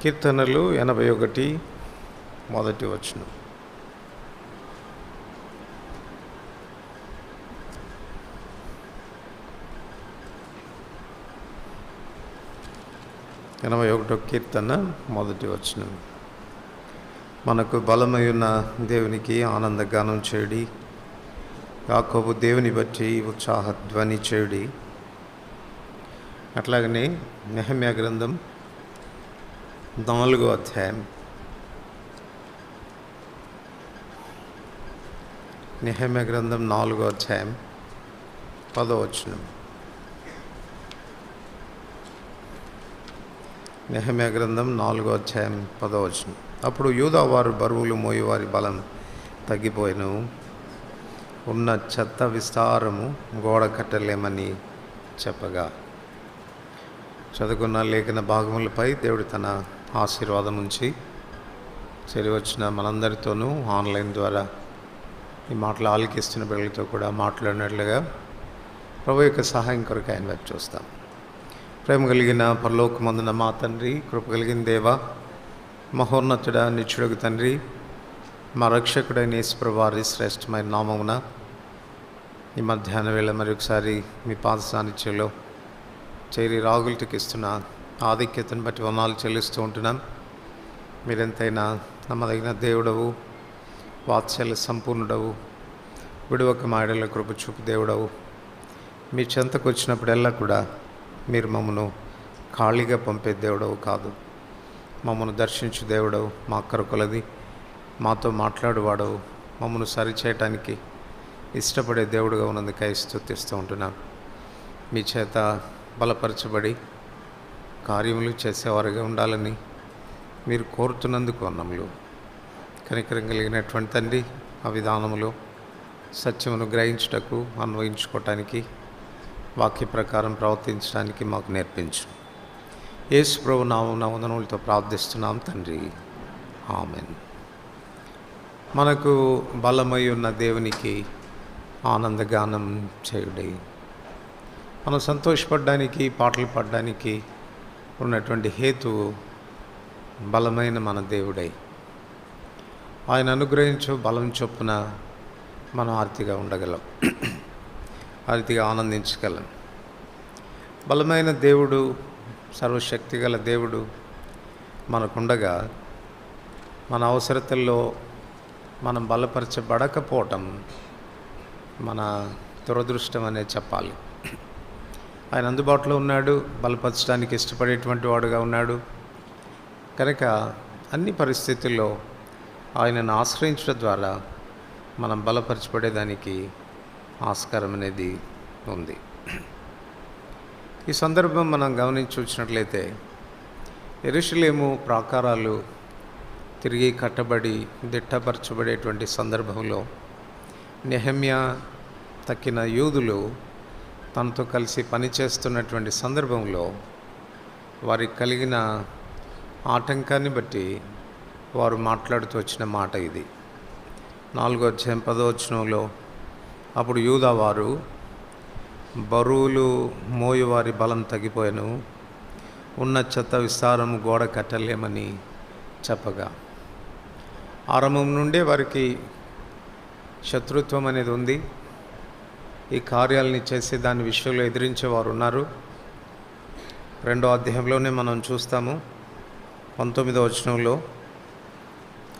కీర్తనలు 81 మొదటి వచనం. కీర్తన మొదటి వచనం. మనకు బలమైన దేవునికి ఆనందగానం చేయుడి, యాకోబు దేవుని బట్టి ఉత్సాహధ్వని చేయుడి. అట్లాగనే నెహెమ్యా గ్రంథం 4వ అధ్యాయం. నెహెమ్యా గ్రంథం 4వ అధ్యాయం 10వ వచనం. నెహెమ్యా గ్రంథం 4వ అధ్యాయం 10వ వచనం. అప్పుడు యూదా వారు బరువులు మోయేవారి బలం తగ్గిపోయిను, ఉన్న చెత్త విస్తారము గోడ కట్టలేమని చెప్పగా. చదువుకున్న లేఖన భాగములపై దేవుడు తన ఆశీర్వాదం ఉంచి చేరి వచ్చిన మనందరితోనూ ఆన్లైన్ ద్వారా ఈ మాటలు ఆలకిస్తున్న బిడ్డలతో కూడా మాట్లాడినట్లుగా ప్రభు యొక్క సహాయం కొరకు ఆయన వైపు చూస్తాం. ప్రేమ కలిగిన పరలోకమందున మా తండ్రి, కృప కలిగిన దేవ, మహోన్నతుడ, నిత్యుడగు తండ్రి, మా రక్షకుడైన యేసుప్రభువు వారి శ్రేష్టమైన నామమున ఈ మధ్యాహ్న వేళ మరొకసారి మీ పాద సాన్నిధ్యంలో చేరి రాగులకి ఇస్తున్న ఆధిక్యతను బట్టి వందనాలు చెల్లిస్తూ ఉంటున్నాం. మీరెంతైనా నమ్మదగిన దేవుడవు, వాత్సల్య సంపూర్ణుడవు, విడువక మాయడల కృప చూపు దేవుడవు. మీ చెంతకు వచ్చినప్పుడల్లా కూడా మీరు మమ్మను ఖాళీగా పంపే దేవుడవు కాదు, మమ్మను దర్శించు దేవుడవు, మా అక్కర కొలది మాతో మాట్లాడువాడవు, మమ్మను సరిచేయటానికి ఇష్టపడే దేవుడుగా ఉన్నందుకై స్తుతిస్తూ ఉంటున్నాం. మీ చేత బలపరచబడి కార్యములు చేసేవారుగా ఉండాలని మీరు కోరుతున్నందుకు వందములు. కనికరం కలిగినటువంటి తండ్రి, ఆ విధానములో సత్యమును గ్రహించుటకు, అన్వయించుకోవటానికి, వాక్య ప్రకారం ప్రవర్తించడానికి మాకు నేర్పించు. యేసు ప్రభు నామమున వందనములతో ప్రార్థిస్తున్నాం తండ్రి, ఆమెన్. మనకు బలమై ఉన్న దేవునికి ఆనందగానం చేయుడి. మనం సంతోషపడడానికి, పాటలు పాడడానికి ఉన్నటువంటి హేతువు బలమైన మన దేవుడై ఆయన అనుగ్రహించు బలం చొప్పున మనం ఆర్తిగా ఉండగలం, ఆర్తిగా ఆనందించగలం. బలమైన దేవుడు, సర్వశక్తి గల దేవుడు మనకుండగా మన అవసరతల్లో మనం బలపరచబడకపోవటం మన దురదృష్టం అనే చెప్పాలి. ఆయన అందుబాటులో ఉన్నాడు, బలపరచడానికి ఇష్టపడేటువంటి వాడుగా ఉన్నాడు కనుక అన్ని పరిస్థితుల్లో ఆయనను ఆశ్రయించడం ద్వారా మనం బలపరచబడేదానికి ఆస్కారం అనేది ఉంది. ఈ సందర్భం మనం గమనించి చూసినట్లయితే యెరూషలేము ప్రాకారాలు తిరిగి కట్టబడి దిట్టపరచబడేటువంటి సందర్భంలో నెహెమ్యా తక్కిన యూదులు తనతో కలిసి పనిచేస్తున్నటువంటి సందర్భంలో వారికి కలిగిన ఆటంకాన్ని బట్టి వారు మాట్లాడుతూ వచ్చిన మాట ఇది. 4వ అధ్యాయం 10వ వచనంలో, అప్పుడు యూదా వారు బరువులు మోయేవారి బలం తగ్గిపోయాను, ఉన్న చెత్త విస్తారము గోడ కట్టలేమని చెప్పగా. ఆరంభం నుండే వారికి శత్రుత్వం అనేది ఉంది. ఈ కార్యాలని చేసి దాని విషయంలో ఎదిరించేవారు ఉన్నారు. 2వ అధ్యాయంలోనే మనం చూస్తాము 19వ వచనంలో,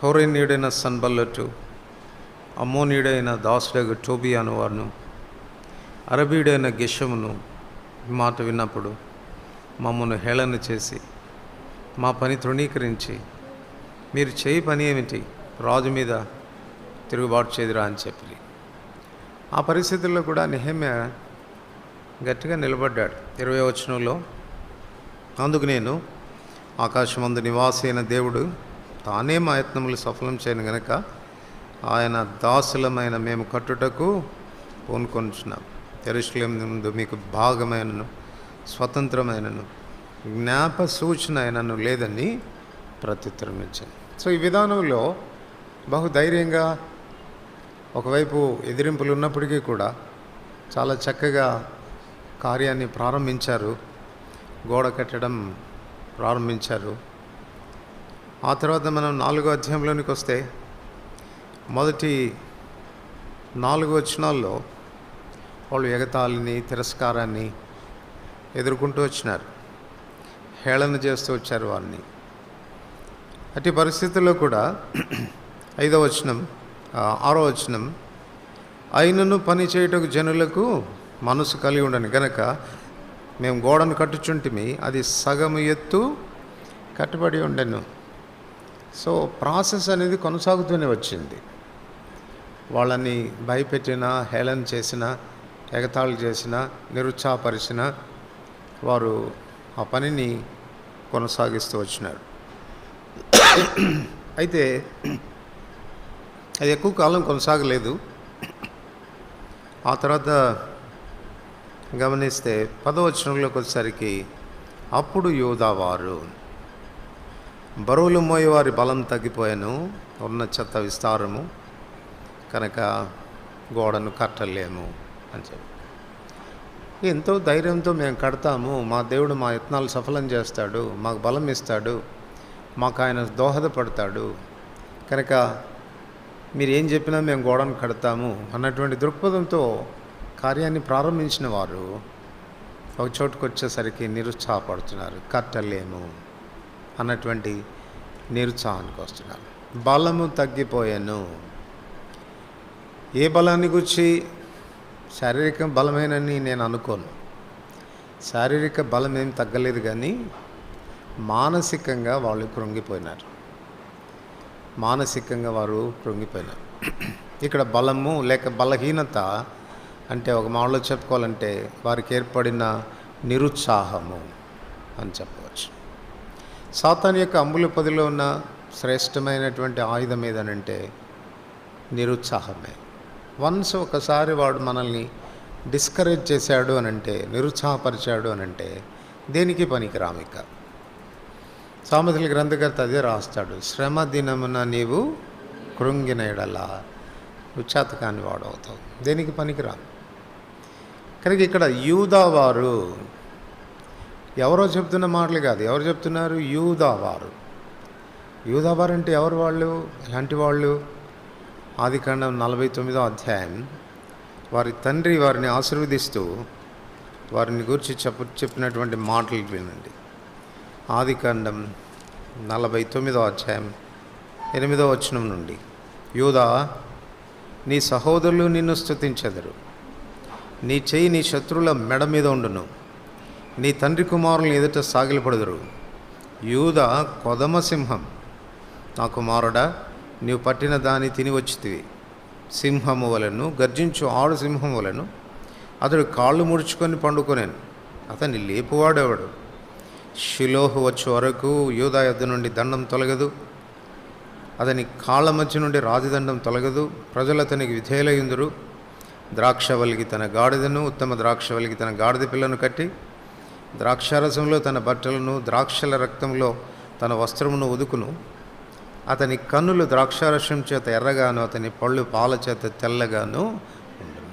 హోరేనీయుడైన సన్బల్లటు, అమ్మోనీయుడైన దాసుడగు టోబియాను వారును, అరబీయుడైన గెషమును మాట విన్నప్పుడు మమ్మను హేళన చేసి మా పని తృణీకరించి, మీరు చేయి పని ఏమిటి, రాజు మీద తిరుగుబాటు చేదిరా అని చెప్పి. ఆ పరిస్థితుల్లో కూడా నెహెమ్యా గట్టిగా నిలబడ్డాడు. 20వ వచనంలో, అందుకు నేను ఆకాశమందు నివాసి అయిన దేవుడు తానే మా యత్నములు సఫలం చేయను గనక ఆయన దాసులమైన మేము కట్టుటకు పూనుకొనుచున్నాం. యెరూషలేము ముందు మీకు భాగమైనను స్వతంత్రమైనను జ్ఞాప సూచన అయినను లేదని ప్రత్యుత్తరం ఇచ్చాను. సో ఈ విధానంలో బహుధైర్యంగా, ఒకవైపు ఎదిరింపులు ఉన్నప్పటికీ కూడా చాలా చక్కగా కార్యాన్ని ప్రారంభించారు, గోడ కట్టడం ప్రారంభించారు. ఆ తర్వాత మనం 4వ అధ్యాయంలోనికి వస్తే మొదటి 4 వచనాల్లో వాళ్ళు ఎగతాళిని, తిరస్కారాన్ని ఎదుర్కొంటూ వచ్చినారు, హేళన చేస్తూ వచ్చారు వారిని. అట్టి పరిస్థితుల్లో కూడా 5వ వచనం 6వ వచనం, అయినను పని చేయుటకు జనులకు మనసు కలిగి ఉండని గనక మేము గోడను కట్టుచుంటిమి, అది సగము ఎత్తు కట్టుబడి ఉండెను. సో ప్రాసెస్ అనేది కొనసాగుతూనే వచ్చింది. వాళ్ళని భయపెట్టిన, హేళన చేసిన, ఎగతాళి చేసిన, నిరుత్సాహపరిచిన వారు ఆ పనిని కొనసాగిస్తూ వచ్చినారు. అయితే అది ఎక్కువ కాలం కొనసాగలేదు. ఆ తర్వాత గమనిస్తే 10వ వచనంలోకి వచ్చేసరికి, అప్పుడు యూదావారు బరువులు మోయేవారి బలం తగ్గిపోయాను, ఉన్న చెత్త విస్తారము కనుక గోడను కట్టలేము అని చెప్పి ఎంతో ధైర్యంతో మేము కడతాము, మా దేవుడు మా యత్నాలు సఫలం చేస్తాడు, మాకు బలం ఇస్తాడు, మాకు ఆయన దోహదపడతాడు, కనుక మీరు ఏం చెప్పినా మేము గోడను కడతాము అన్నటువంటి దృక్పథంతో కార్యాన్ని ప్రారంభించిన వారు ఒక చోటుకు వచ్చేసరికి నిరుత్సాహపడుతున్నారు, కట్టలేము అన్నటువంటి నిరుత్సాహానికి వస్తున్నారు. బలము తగ్గిపోయాను. ఏ బలాన్ని గురించి? శారీరక బలమేనని నేను అనుకోను. శారీరక బలం ఏం తగ్గలేదు, కానీ మానసికంగా వాళ్ళు కృంగిపోయినారు. మానసికంగా వారు కృంగిపోయినారు. ఇక్కడ బలము లేక బలహీనత అంటే ఒక మాటలో చెప్పుకోవాలంటే వారికి ఏర్పడిన నిరుత్సాహము అని చెప్పవచ్చు. సాతాను యొక్క అంబుల పొదిలో ఉన్న శ్రేష్టమైనటువంటి ఆయుధం ఏదనంటే నిరుత్సాహమే. వన్స్ ఒకసారి వాడు మనల్ని డిస్కరేజ్ చేశాడు అనంటే, నిరుత్సాహపరిచాడు అనంటే దేనికి పనికిరాము. ఇక సామెతల గ్రంథకర్త అదే రాస్తాడు, శ్రమ దినమున నీవు కృంగిన ఎడలా నువ్వు చేతకాని వాడవుతావు, దేనికి పనికిరాము. కనుక ఇక్కడ యూదావారు ఎవరో చెప్తున్న మాటలు కాదు. ఎవరు చెప్తున్నారు? యూదావారు. యూదావారు అంటే ఎవరు వాళ్ళు? ఎలాంటి వాళ్ళు? ఆదికాండం 49వ అధ్యాయం వారి తండ్రి వారిని ఆశీర్వదిస్తూ వారిని గురించి చెప్పినటువంటి మాటలు వినండి. ఆదికాండం 49వ అధ్యాయం 8వ వచనం నుండి, యూదా, నీ సహోదరులు నిన్ను స్తుతించెదరు, నీ చెయ్యి నీ శత్రువుల మెడ మీద ఉండును, నీ తండ్రి కుమారులను ఎదుట సాగిలపడుదురు. యూదా కొదమ సింహం, నా కుమారుడా, నీవు పట్టిన దాన్ని తిని వచ్చితివి. సింహము వలెను, గర్జించు ఆడు సింహం వలెను అతడు కాళ్ళు ముడుచుకొని పండుకొనేను. అతన్ని లేపువాడేవాడు. షిలోహు వచ్చే వరకు యూదా యొద్ద నుండి దండం తొలగదు, అతని కాళ్ళ మధ్య నుండి రాజదండం తొలగదు. ప్రజలు అతనికి విధేయులయుందురు. ద్రాక్షవల్లికి తన గాడిదను, ఉత్తమ ద్రాక్షవల్లికి తన గాడిద పిల్లను కట్టి, ద్రాక్షారసంలో తన బట్టలను, ద్రాక్షల రక్తంలో తన వస్త్రమును ఉదుకును. అతని కన్నులు ద్రాక్షారసం చేత ఎర్రగాను, అతని పళ్ళు పాల చేత తెల్లగాను ఉండును.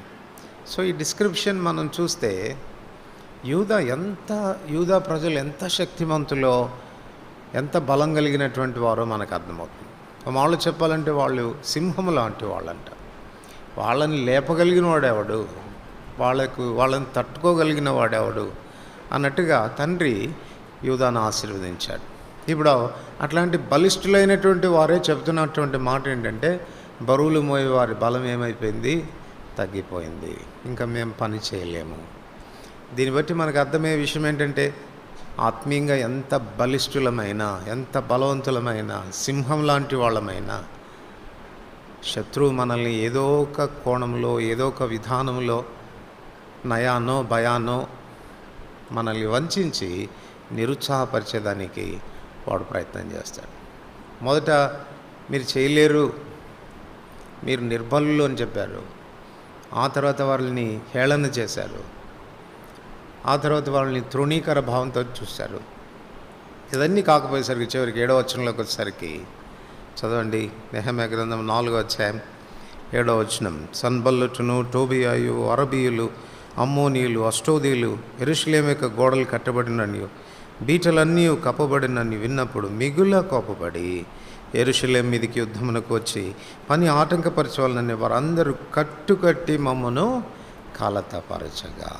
సో ఈ డిస్క్రిప్షన్ మనం చూస్తే యూదా ప్రజలు ఎంత శక్తిమంతులో, ఎంత బలం కలిగినటువంటి వారో మనకు అర్థమవుతుంది. వాళ్ళు చెప్పాలంటే వాళ్ళు సింహము లాంటి వాళ్ళంట. వాళ్ళని లేపగలిగిన వాడేవాడు, వాళ్ళని తట్టుకోగలిగిన వాడేవాడు అన్నట్టుగా తండ్రి యూదాను ఆశీర్వదించాడు. ఇప్పుడు అట్లాంటి బలిష్ఠులైనటువంటి వారే చెప్తున్నటువంటి మాట ఏంటంటే, బరువులు మోయే వారి బలం ఏమైపోయింది? తగ్గిపోయింది, ఇంకా మేము పని చేయలేము. దీన్ని బట్టి మనకు అర్థమయ్యే విషయం ఏంటంటే, ఆత్మీయంగా ఎంత బలిష్ఠులమైనా, ఎంత బలవంతులమైనా, సింహం లాంటి వాళ్ళమైనా, శత్రువు మనల్ని ఏదో ఒక కోణంలో, ఏదో ఒక విధానంలో, నయానో భయానో మనల్ని వంచి నిరుత్సాహపరిచేదానికి వాడు ప్రయత్నం చేస్తాడు. మొదట మీరు చేయలేరు, మీరు నిర్బలులు అని చెప్పారు. ఆ తర్వాత వాళ్ళని హేళన చేశారు. ఆ తర్వాత వాళ్ళని తృణీకర భావంతో చూశారు. ఇవన్నీ కాకపోయేసరికి చివరికి 7వ వచనంలోకి వచ్చేసరికి చదవండి. నెహెమ్యా గ్రంథం 4వ అధ్యాయం 7వ వచనం, సన్బల్లుటును, టోబియాయు, అరబీయులు, అమ్మోనీయులు, అష్టోదీయులు యెరూషలేము యొక్క గోడలు కట్టబడిననియు బీటలన్నీ కప్పబడినని విన్నప్పుడు మిగుల కోపపడి యెరూషలేము మీదికి యుద్ధమునకు వచ్చి పని ఆటంకపరచవాలని వారందరూ కట్టుకట్టి మమ్మను కలతపరచగా.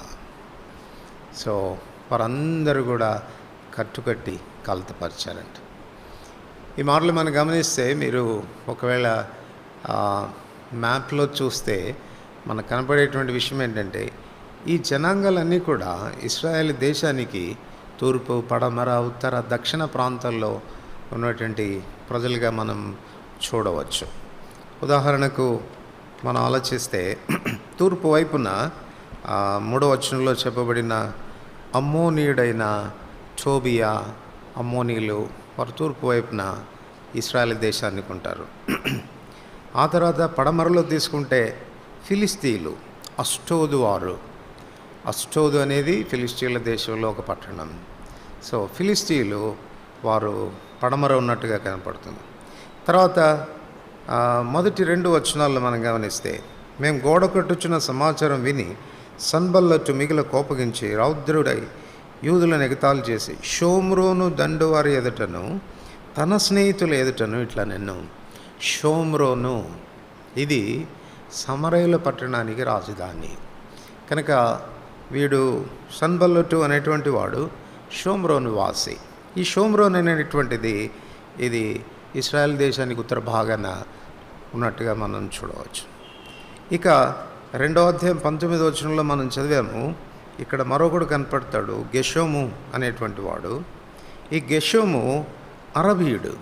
సో వారందరూ కూడా కట్టుకట్టి కలతపరిచారంట. ఈ మాటలు మనం గమనిస్తే మీరు ఒకవేళ మ్యాప్లో చూస్తే మనకు కనపడేటువంటి విషయం ఏంటంటే, ఈ జనాంగాలన్నీ కూడా ఇశ్రాయేల్ దేశానికి తూర్పు, పడమర, ఉత్తర, దక్షిణ ప్రాంతాల్లో ఉన్నటువంటి ప్రజలుగా మనం చూడవచ్చు. ఉదాహరణకు మనం ఆలోచిస్తే తూర్పు వైపున 3వ వచనంలో చెప్పబడిన అమ్మోనీయుడైన టోబియా, అమ్మోనీయులు వారు తూర్పు వైపున ఇశ్రాయేల్ దేశానికి ఉంటారు. ఆ తర్వాత పడమరలో తీసుకుంటే ఫిలిస్తీన్లు, అష్టోదు వారు. అష్టోదు అనేది ఫిలిస్తీన్ల దేశంలో ఒక పట్టణం. సో ఫిలిస్తీన్లు వారు పడమర ఉన్నట్టుగా కనపడుతుంది. తర్వాత మొదటి 2 వచనాల్లో మనం గమనిస్తే, మేము గోడ కట్టుచున్న సమాచారం విని సన్బల్లటు మిగిల కోపగించి రౌద్రుడై యూదులను ఎగతాళి చేసి షోమ్రోను దండువారి ఎదుటను తన స్నేహితుల ఎదుటను ఇట్లా నిన్ను. షోమ్రోను ఇది సమరయుల పట్టణానికి రాజధాని కనుక వీడు సన్బల్లటు అనేటువంటి వాడు షోమ్రోను వాసి. ఈ షోమ్రోన్ అనేటువంటిది ఇది ఇశ్రాయేల్ దేశానికి ఉత్తర భాగాన ఉన్నట్టుగా మనం చూడవచ్చు. ఇక 2వ అధ్యాయం 19వ వచనంలో మనం చదివాము, ఇక్కడ మరొకడు కనపడతాడు, గెషోము అనేటువంటి వాడు. ఈ గెషోము అరబీయుడు.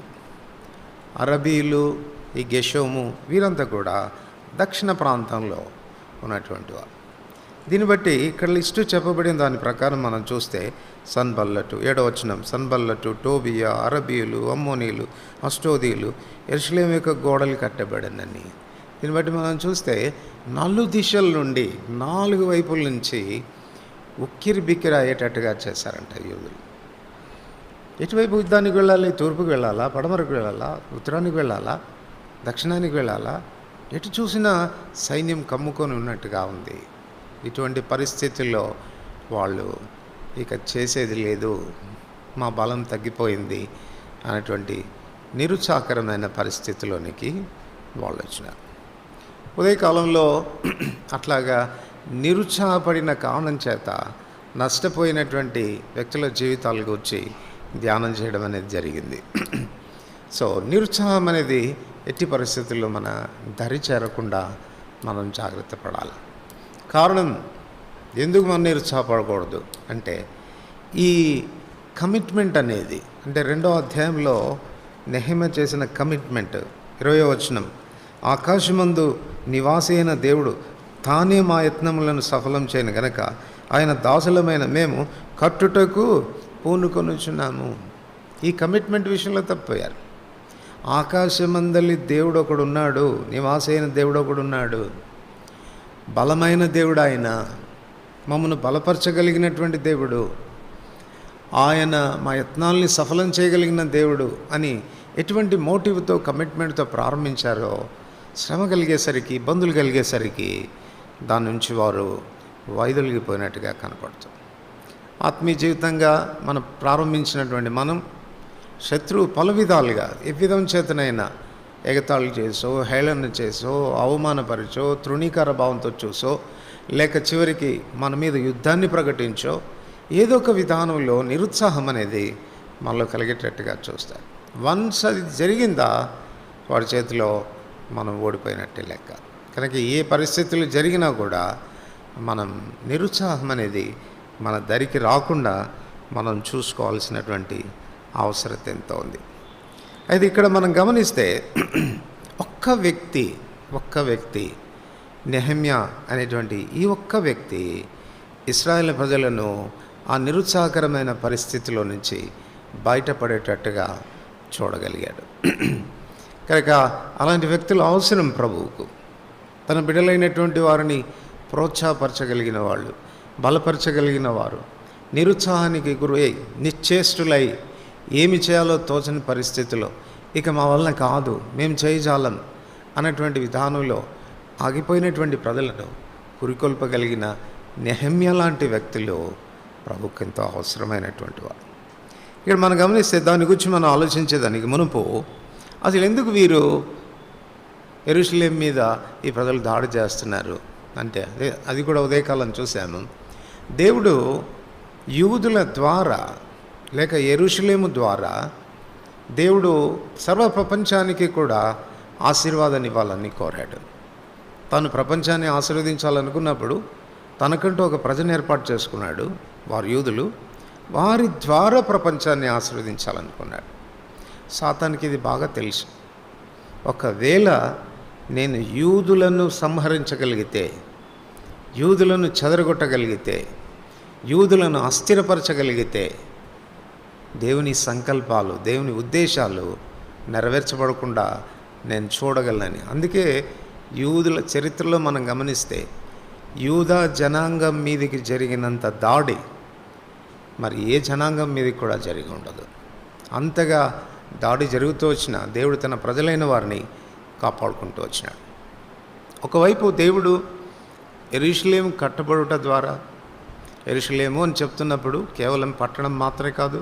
అరబీలు, ఈ గెషోము వీరంతా కూడా దక్షిణ ప్రాంతంలో ఉన్నటువంటి వారు. దీన్ని బట్టి ఇక్కడ లిస్టు చెప్పబడిన దాని ప్రకారం మనం చూస్తే సన్బల్లటు 7వ వచనం, సన్బల్లటు, టోబియా, అరబీయులు, అమ్మోనీయులు, అష్టోదీయులు యెరూషలేము యొక్క గోడలు కట్టబడినని. దీన్ని బట్టి మనం చూస్తే 4 దిశల నుండి 4 వైపుల నుంచి ఉక్కిరి బిక్కిరి అయ్యేటట్టుగా చేశారంట యూదులు. ఎటువైపు యుద్ధానికి వెళ్ళాలి? తూర్పుకి వెళ్ళాలా, పడమరకు వెళ్ళాలా, ఉత్తరానికి వెళ్ళాలా, దక్షిణానికి వెళ్ళాలా? ఎటు చూసినా సైన్యం కమ్ముకొని ఉన్నట్టుగా ఉంది. ఇటువంటి పరిస్థితుల్లో వాళ్ళు ఇక చేసేది లేదు, మా బలం తగ్గిపోయింది అనేటువంటి నిరుత్సాహకరమైన పరిస్థితిలోనికి వాళ్ళు వచ్చినారు. ఉదయకాలంలో అట్లాగా నిరుత్సాహపడిన కారణం చేత నష్టపోయినటువంటి వ్యక్తుల జీవితాల గురించి ధ్యానం చేయడం అనేది జరిగింది. సో నిరుత్సాహం అనేది ఎట్టి పరిస్థితుల్లో మన దరి చేరకుండా మనం జాగ్రత్త పడాలి. కారణం ఎందుకు మనం నిరుత్సాహపడకూడదు అంటే, ఈ కమిట్మెంట్ అనేది, అంటే 2వ అధ్యాయంలో నెహెమ్యా చేసిన కమిట్మెంట్ 20వ వచనం, ఆకాశమందు నివాసి అయిన దేవుడు తానే మా యత్నములను సఫలం చేయను గనక ఆయన దాసులమైన మేము కట్టుటకు పూనుకొనుచున్నాము. ఈ కమిట్మెంట్ విషయంలో తప్పిపోయారు. ఆకాశమందలి దేవుడు ఒకడున్నాడు, నివాసి అయిన దేవుడు ఒకడున్నాడు, బలమైన దేవుడు ఆయన, మమ్మను బలపరచగలిగినటువంటి దేవుడు, ఆయన మా యత్నాల్ని సఫలం చేయగలిగిన దేవుడు అని ఎటువంటి మోటివ్తో, కమిట్మెంట్తో ప్రారంభించారో శ్రమ కలిగేసరికి, ఇబ్బందులు కలిగేసరికి దాని నుంచి వారు వైదొలిగిపోయినట్టుగా కనపడుతుంది. ఆత్మీయ జీవితంగా మనం ప్రారంభించినటువంటి మనం శత్రువు పలు విధాలుగా ఏ విధం చేతనైనా ఎగతాళి చేసో, హేళన చేసో, అవమానపరిచో, తృణీకార భావంతో చూసో, లేక చివరికి మన మీద యుద్ధాన్ని ప్రకటించో, ఏదో ఒక విధానంలో నిరుత్సాహం అనేది మనలో కలిగేటట్టుగా చూస్తారు. వన్స్ అది జరిగిందా వాడి చేతిలో మనం ఓడిపోయినట్టే లెక్క. కనుక ఏ పరిస్థితులు జరిగినా కూడా మనం నిరుత్సాహం అనేది మన దరికి రాకుండా మనం చూసుకోవాల్సినటువంటి అవసరం ఎంతో ఉంది. అయితే ఇక్కడ మనం గమనిస్తే ఒక్క వ్యక్తి నెహెమ్యా అనేటువంటి ఈ ఒక్క వ్యక్తి ఇశ్రాయేల్ ప్రజలను ఆ నిరుత్సాహకరమైన పరిస్థితిలో నుంచి బయటపడేటట్టుగా చూడగలిగాడు. కనుక అలాంటి వ్యక్తులు అవసరం ప్రభువుకు. తన బిడ్డలైనటువంటి వారిని ప్రోత్సాహపరచగలిగిన వాళ్ళు, బలపరచగలిగిన వారు, నిరుత్సాహానికి గురై నిశ్చేష్టులై ఏమి చేయాలో తోచని పరిస్థితిలో ఇక మా వలన కాదు, మేము చేయజాలం అన్నటువంటి విధానంలో ఆగిపోయినటువంటి ప్రజలను పురికొల్పగలిగిన నెహెమ్యా లాంటి వ్యక్తులు ప్రభుకు ఎంతో అవసరమైనటువంటి వారు. ఇక్కడ మనం గమనిస్తే దాని గురించి మనం ఆలోచించేదానికి మునుపు అసలు ఎందుకు వీరు యెరూషలేము మీద ఈ ప్రజలు దాడి చేస్తున్నారు అంటే అది కూడా ఉదయకాలం చూశాము. దేవుడు యూదుల ద్వారా లేక యెరూషలేము ద్వారా దేవుడు సర్వ ప్రపంచానికి కూడా ఆశీర్వాదాన్ని ఇవ్వాలని కోరాడు. తాను ప్రపంచాన్ని ఆశీర్వదించాలనుకున్నప్పుడు తనకంటూ ఒక ప్రజను ఏర్పాటు చేసుకున్నాడు, వారు యూదులు. వారి ద్వారా ప్రపంచాన్ని ఆశీర్వదించాలనుకున్నాడు. సాతానికి ఇది బాగా తెలుసు. ఒకవేళ నేను యూదులను సంహరించగలిగితే, యూదులను చెదరగొట్టగలిగితే, యూదులను అస్థిరపరచగలిగితే దేవుని సంకల్పాలు, దేవుని ఉద్దేశాలు నెరవేర్చబడకుండా నేను చూడగలనని. అందుకే యూదుల చరిత్రలో మనం గమనిస్తే యూదా జనాంగం మీదకి జరిగినంత దాడి మరి ఏ జనాంగం మీదకి కూడా జరిగి ఉండదు. అంతగా దాడి జరుగుతూ వచ్చిన దేవుడు తన ప్రజలైన వారిని కాపాడుకుంటూ వచ్చినాడు. ఒకవైపు దేవుడు యెరూషలేము కట్టబడుట ద్వారా, యెరూషలేము అని చెప్తున్నప్పుడు కేవలం పట్టణం మాత్రమే కాదు,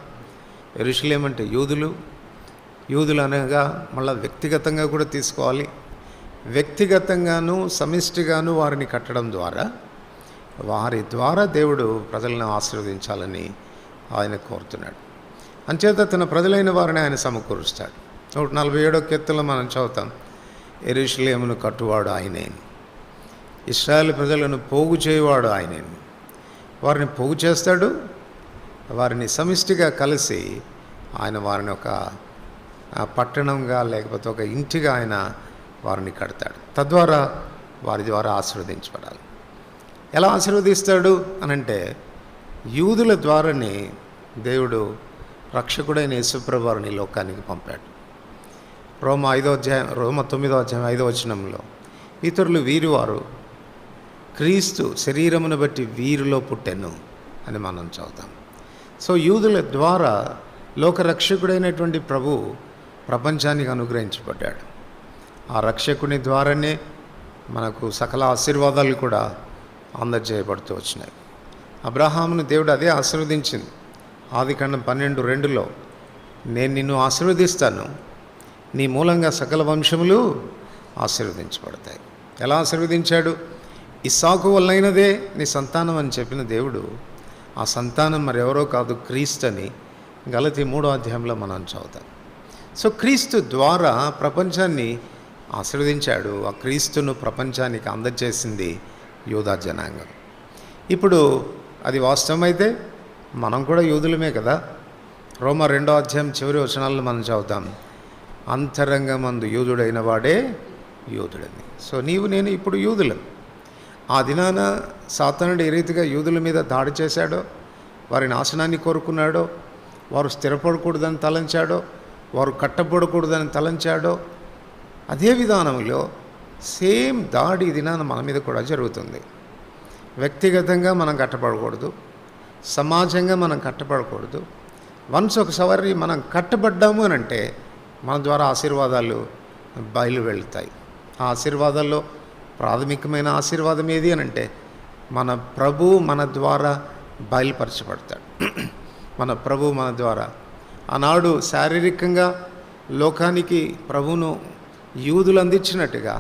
యెరూషలేము అంటే యూదులు అనగా మళ్ళీ వ్యక్తిగతంగా కూడా తీసుకోవాలి. వ్యక్తిగతంగాను సమిష్టిగాను వారిని కట్టడం ద్వారా వారి ద్వారా దేవుడు ప్రజలను ఆశీర్వదించాలని ఆయన కోరుతున్నాడు. అంచేత తన ప్రజలైన వారిని ఆయన సమకూరుస్తాడు. 147వ కీర్తనలో మనం చదువుతాం, యెరూషలేమును కట్టువాడు ఆయనే, ఇశ్రాయేలు ప్రజలను పోగు చేయవాడు ఆయనే. వారిని పోగు చేస్తాడు, వారిని సమిష్టిగా కలిసి ఆయన వారిని ఒక పట్టణంగా లేకపోతే ఒక ఇంటిగా ఆయన వారిని కడతాడు. తద్వారా వారి ద్వారా ఆశీర్వదించబడాలి. ఎలా ఆశీర్వదిస్తాడు అనంటే యూదుల ద్వారానే దేవుడు రక్షకుడైన యేసుప్రభువు వారిని లోకానికి పంపాడు. రోమ 9వ అధ్యాయం 5వ వచనంలో ఇతరులు వీరివారు, క్రీస్తు శరీరమును బట్టి వీరిలో పుట్టెను అని మనం చదువుతాం. సో యూదుల ద్వారా లోకరక్షకుడైనటువంటి ప్రభు ప్రపంచానికి అనుగ్రహించబడ్డాడు. ఆ రక్షకుని ద్వారానే మనకు సకల ఆశీర్వాదాలు కూడా అందజేయబడుతూ వచ్చినాయి. అబ్రహామును దేవుడు అదే ఆశీర్వదించింది. ఆదికాండం 12:2లో నేను నిన్ను ఆశీర్వదిస్తాను, నీ మూలంగా సకల వంశములు ఆశీర్వదించబడతాయి. ఎలా ఆశీర్వదించాడు? ఇస్సాకు వల్లైనదే నీ సంతానం అని చెప్పిన దేవుడు ఆ సంతానం మరెవరో కాదు, క్రీస్తు అని గలతీ 3వ అధ్యాయంలో మనం చదువుతాం. సో క్రీస్తు ద్వారా ప్రపంచాన్ని ఆశీర్వదించాడు. ఆ క్రీస్తును ప్రపంచానికి అందజేసింది యూదా జనాంగం. ఇప్పుడు అది వాస్తవమైతే మనం కూడా యూదులమే కదా. రోమ 2వ అధ్యాయం చివరి వచనాలను మనం చదువుతాం, అంతరంగమందు యూదుడైన వాడే యూదుడని. సో నీవు నేను ఇప్పుడు యూదులం. ఆ దినాన సాతానుడు ఏ రీతిగా యూదుల మీద దాడి చేశాడో, వారి నాశనాన్ని కోరుకున్నాడో, వారు స్థిరపడకూడదని తలంచాడో, వారు కట్టబడకూడదని తలంచాడో, అదే విధానంలో సేమ్ దాడి దినాన మన మీద కూడా జరుగుతుంది. వ్యక్తిగతంగా మనం కట్టబడకూడదు, సమాజంగా మనం కట్టబడకూడదు. వన్స్ ఒకసారి మనం కట్టబడ్డాము అని అంటే మన ద్వారా ఆశీర్వాదాలు బయలు వెళ్తాయి. ఆ ఆశీర్వాదాల్లో ప్రాథమికమైన ఆశీర్వాదం ఏది అని అంటే మన ప్రభు మన ద్వారా బయలుపరచబడతాడు. మన ప్రభు మన ద్వారా ఆనాడు శారీరకంగా లోకానికి ప్రభువును యూదులు అందించినట్టుగా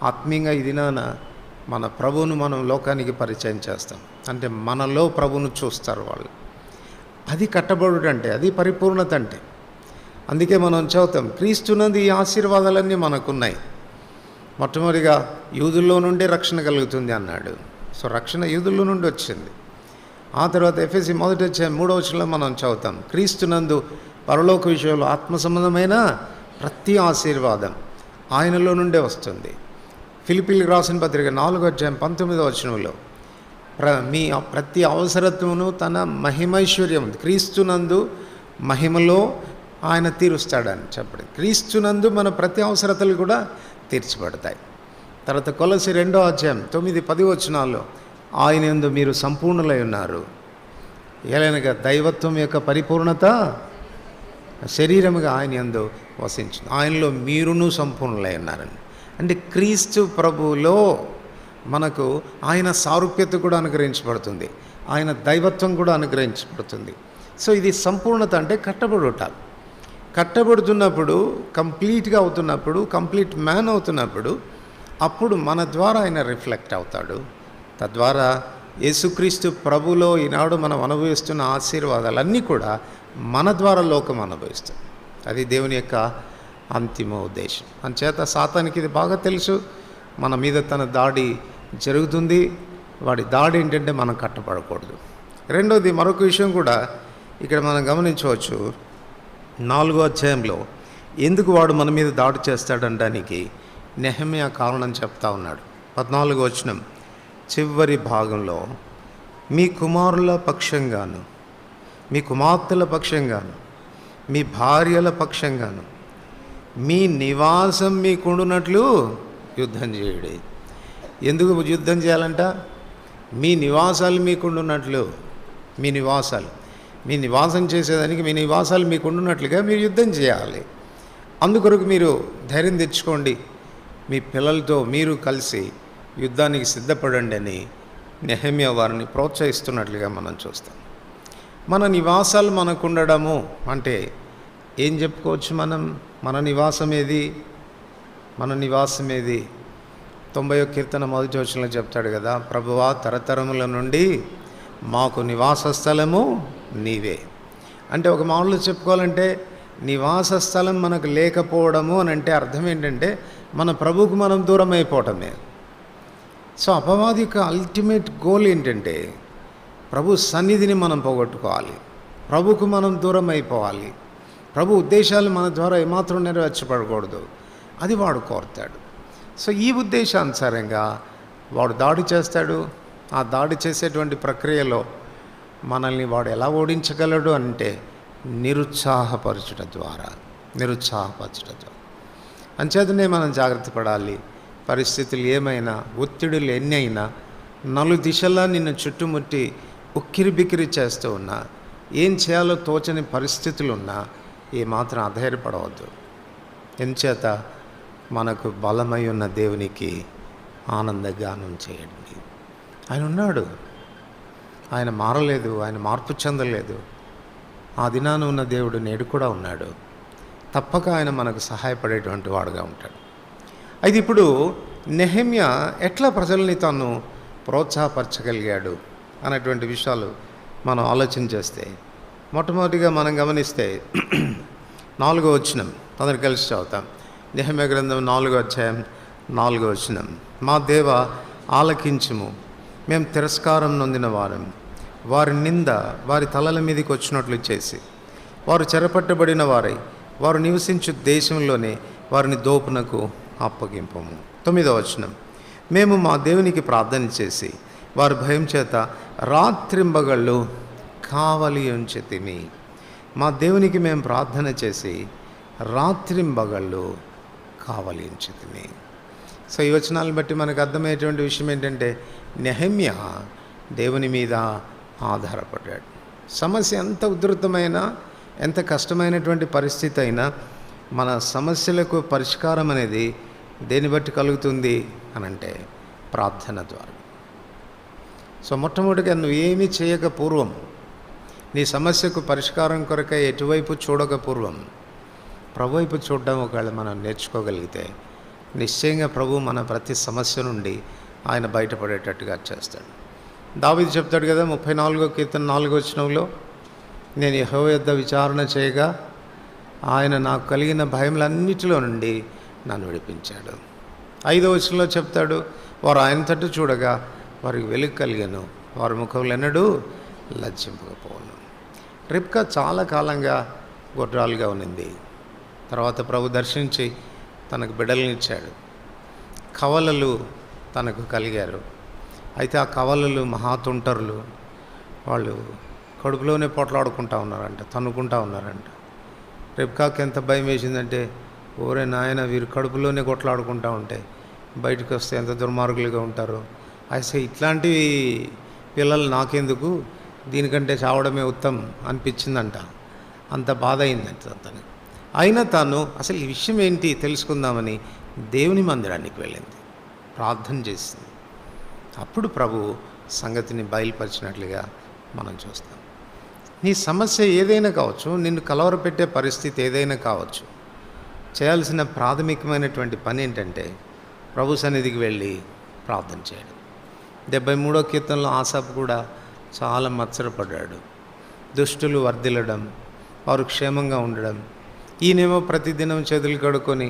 ఆత్మీయంగా ఈ దినాన మన ప్రభువును మనం లోకానికి పరిచయం చేస్తాం. అంటే మనలో ప్రభువును చూస్తారు వాళ్ళు. అది కట్టబడుట అంటే, అది పరిపూర్ణత అంటే. అందుకే మనం చదువుతాం, క్రీస్తునందు ఈ ఆశీర్వాదాలన్నీ మనకున్నాయి. మొట్టమొదటిగా యూదుల్లో నుండే రక్షణ కలుగుతుంది అన్నాడు. సో రక్షణ యూదుల్లో నుండి వచ్చింది. ఆ తర్వాత ఎఫెసీ 1వ అధ్యాయం 3వ వచనంలో మనం చదువుతాం, క్రీస్తునందు పరలోక విషయంలో ఆత్మ సంబంధమైన ప్రతి ఆశీర్వాదం ఆయనలో నుండే వస్తుంది. ఫిలిప్పీలకు రాసిన పత్రిక 4వ అధ్యాయం 19వ వచనంలో మీ ప్రతి అవసరత్వమును తన మహిమైశ్వర్యం క్రీస్తునందు మహిమలో ఆయన తీరుస్తాడని చెప్పండి. క్రీస్తునందు మన ప్రతి అవసరతలు కూడా తీర్చబడతాయి. తర్వాత కొలసి 2వ అధ్యాయం 9-10 వచనాల్లో ఆయన యందు మీరు సంపూర్ణులై ఉన్నారు, ఏలైనగా దైవత్వం యొక్క పరిపూర్ణత శరీరముగా ఆయన యందు వసించింది, ఆయనలో మీరును సంపూర్ణులై ఉన్నారని. అంటే క్రీస్తు ప్రభువులో మనకు ఆయన సారూప్యత కూడా అనుగ్రహించబడుతుంది, ఆయన దైవత్వం కూడా అనుగ్రహించబడుతుంది. సో ఇది సంపూర్ణత అంటే కట్టబడుట. కట్టబడుతున్నప్పుడు, కంప్లీట్గా అవుతున్నప్పుడు, కంప్లీట్ మ్యాన్ అవుతున్నప్పుడు, అప్పుడు మన ద్వారా ఆయన రిఫ్లెక్ట్ అవుతాడు. తద్వారా యేసుక్రీస్తు ప్రభులో ఈనాడు మనం అనుభవిస్తున్న ఆశీర్వాదాలన్నీ కూడా మన ద్వారా లోకం అనుభవిస్తుంది. అది దేవుని యొక్క అంతిమ ఉద్దేశం. అందుచేత సాతానికి ఇది బాగా తెలుసు, మన మీద తన దాడి జరుగుతుంది. వాడి దాడి ఏంటంటే మనం కట్టబడకూడదు. రెండోది మరొక విషయం కూడా ఇక్కడ మనం గమనించవచ్చు. 4వ అధ్యాయంలో ఎందుకు వాడు మన మీద దాడి చేస్తాడనడానికి నెహెమ్యా కారణం చెప్తా ఉన్నాడు. 14వ వచనం చివరి భాగంలో, మీ కుమారుల పక్షంగాను, మీ కుమార్తెల పక్షంగాను, మీ భార్యల పక్షంగాను, మీ నివాసం మీకుండునట్లు యుద్ధం చేయుడి. ఎందుకు యుద్ధం చేయాలంట? మీ నివాసాలు మీకుండున్నట్లు. మీ నివాసం చేసేదానికి మీ నివాసాలు మీకుండున్నట్లుగా మీరు యుద్ధం చేయాలి. అందుకొరకు మీరు ధైర్యం తెచ్చుకోండి, మీ పిల్లలతో మీరు కలిసి యుద్ధానికి సిద్ధపడండి అని నెహెమ్యా వారిని ప్రోత్సహిస్తున్నట్లుగా మనం చూస్తాం. మన నివాసాలు మనకు ఉండడము అంటే ఏం చెప్పుకోవచ్చు? మన నివాసం ఏది? 90వ కీర్తన 1వ వచనంలో చెప్తాడు కదా, ప్రభువా తరతరముల నుండి మాకు నివాస స్థలము నీవే. అంటే ఒక మామూలుగా చెప్పుకోవాలంటే నివాస స్థలం మనకు లేకపోవడము అని అంటే అర్థం ఏంటంటే మన ప్రభువుకు మనం దూరం అయిపోవటమే. సో అపవాది యొక్క అల్టిమేట్ గోల్ ఏంటంటే ప్రభు సన్నిధిని మనం పోగొట్టుకోవాలి, ప్రభుకు మనం దూరం అయిపోవాలి, ప్రభు ఉద్దేశాలు మన ద్వారా ఏమాత్రం నెరవేర్చబడకూడదు. అది వాడు కోరుతాడు. సో ఈ ఉద్దేశానుసారంగా వాడు దాడి చేస్తాడు. ఆ దాడి చేసేటువంటి ప్రక్రియలో మనల్ని వాడు ఎలా ఓడించగలడు అంటే నిరుత్సాహపరచుట ద్వారా. అంచేతనే మనం జాగ్రత్త పడాలి. పరిస్థితులు ఏమైనా, ఒత్తిడులు ఎన్ని అయినా, నలుదిశలా నిన్ను చుట్టుముట్టి ఉక్కిరి బిక్కిరి చేస్తూ ఉన్నా, ఏం చేయాలో తోచని పరిస్థితులు ఉన్నా ఏమాత్రం అధైర్యపడవద్దు. ఎంచేత మనకు బలమై ఉన్న దేవునికి ఆనందగానం చేయండి. ఆయన ఉన్నాడు, ఆయన మారలేదు, ఆయన మార్పు చెందలేదు. ఆ దినాన ఉన్న దేవుడు నేడు కూడా ఉన్నాడు. తప్పక ఆయన మనకు సహాయపడేటువంటి వాడుగా ఉంటాడు. అయితే ఇప్పుడు నెహెమ్యా ఎట్లా ప్రజల్ని తాను ప్రోత్సాహపరచగలిగాడు అనేటువంటి విషయాలు మనం ఆలోచన చేస్తే, మొట్టమొదటిగా మనం గమనిస్తే 4వ వచనం అందరు కలిసి చదువుతాం. నెహెమ్యా గ్రంథం 4వ అధ్యాయం 4వ వచనం. మా దేవ ఆలకించుము, మేము తిరస్కారం నొందిన వారం, వారి నింద వారి తలల మీదకి వచ్చినట్లు చేసి, వారు చెరపట్టబడిన వారై వారు నివసించు దేశంలోనే వారిని దోపునకు అప్పగింపము. 9వ వచనం. మేము మా దేవునికి ప్రార్థన చేసి వారి భయం చేత రాత్రింబగళ్ళు కావలి ఉంచితిమి. మా దేవునికి మేము ప్రార్థన చేసి రాత్రింబగళ్ళు కావలి ఉంచితిమి. సో ఈ వచనాలను బట్టి మనకు అర్థమయ్యేటువంటి విషయం ఏంటంటే నెహెమ్యా దేవుని మీద ఆధారపడ్డాడు. సమస్య ఎంత ఉధృతమైన, ఎంత కష్టమైనటువంటి పరిస్థితి అయినా మన సమస్యలకు పరిష్కారం అనేది దేన్ని బట్టి కలుగుతుంది అని అంటే ప్రార్థన ద్వారా. సో మొట్టమొదటిగా నువ్వు ఏమీ చేయక పూర్వం, నీ సమస్యకు పరిష్కారం కొరకై ఎటువైపు చూడక పూర్వం ప్రభు వైపు చూడడం ఒకవేళ మనం నేర్చుకోగలిగితే నిశ్చయంగా ప్రభు మన ప్రతి సమస్య నుండి ఆయన బయటపడేటట్టుగా చేస్తాడు. దావీదు చెప్తాడు కదా 34వ కీర్తన 4వ వచనంలో, నేను యెహోవా యొద్ద విచారణ చేయగా ఆయన నాకు కలిగిన భయములన్నిటిలో నుండి నన్ను విడిపించాడు. 5వ వచనంలో చెప్తాడు, వారు ఆయన తట్టు చూడగా వారికి వెలుగు కలిగాను, వారి ముఖంలో ఎన్నడూ లజ్జింపకపోను. రిబ్కా చాలా కాలంగా గొడ్రాలుగా ఉన్నింది. తర్వాత ప్రభు దర్శించి తనకు బిడ్డలనిచ్చాడు. కవలలు తనకు కలిగారు. అయితే ఆ కవలలు మహాతుంటరులు, వాళ్ళు కడుపులోనే పొట్లాడుకుంటా ఉన్నారంట, తన్నుకుంటా ఉన్నారంట. రిబ్కాకి ఎంత భయం వేసిందంటే, ఓరే నాయన వీరు కడుపులోనే కొట్లాడుకుంటా ఉంటే బయటకు వస్తే ఎంత దుర్మార్గులుగా ఉంటారో, అయితే ఇట్లాంటి పిల్లలు నాకెందుకు, దీనికంటే చావడమే ఉత్తమం అనిపించిందంట. అంత బాధ అయిందంట తనకి. అయినా తాను అసలు ఈ విషయం ఏంటి తెలుసుకుందామని దేవుని మందిరానికి వెళ్ళింది, ప్రార్థన చేసింది. అప్పుడు ప్రభు సంగతిని బయలుపరిచినట్లుగా మనం చూస్తాం. నీ సమస్య ఏదైనా కావచ్చు, నిన్ను కలవరపెట్టే పరిస్థితి ఏదైనా కావచ్చు, చేయాల్సిన ప్రాథమికమైనటువంటి పని ఏంటంటే ప్రభు సన్నిధికి వెళ్ళి ప్రార్థన చేయడం. 73వ కీర్తనలో ఆసాపు కూడా చాలా మత్సరపడ్డాడు. దుష్టులు వర్ధిల్లడం, వారు క్షేమంగా ఉండడం, ఈయనేమో ప్రతిదినం చేతులు కడుక్కొని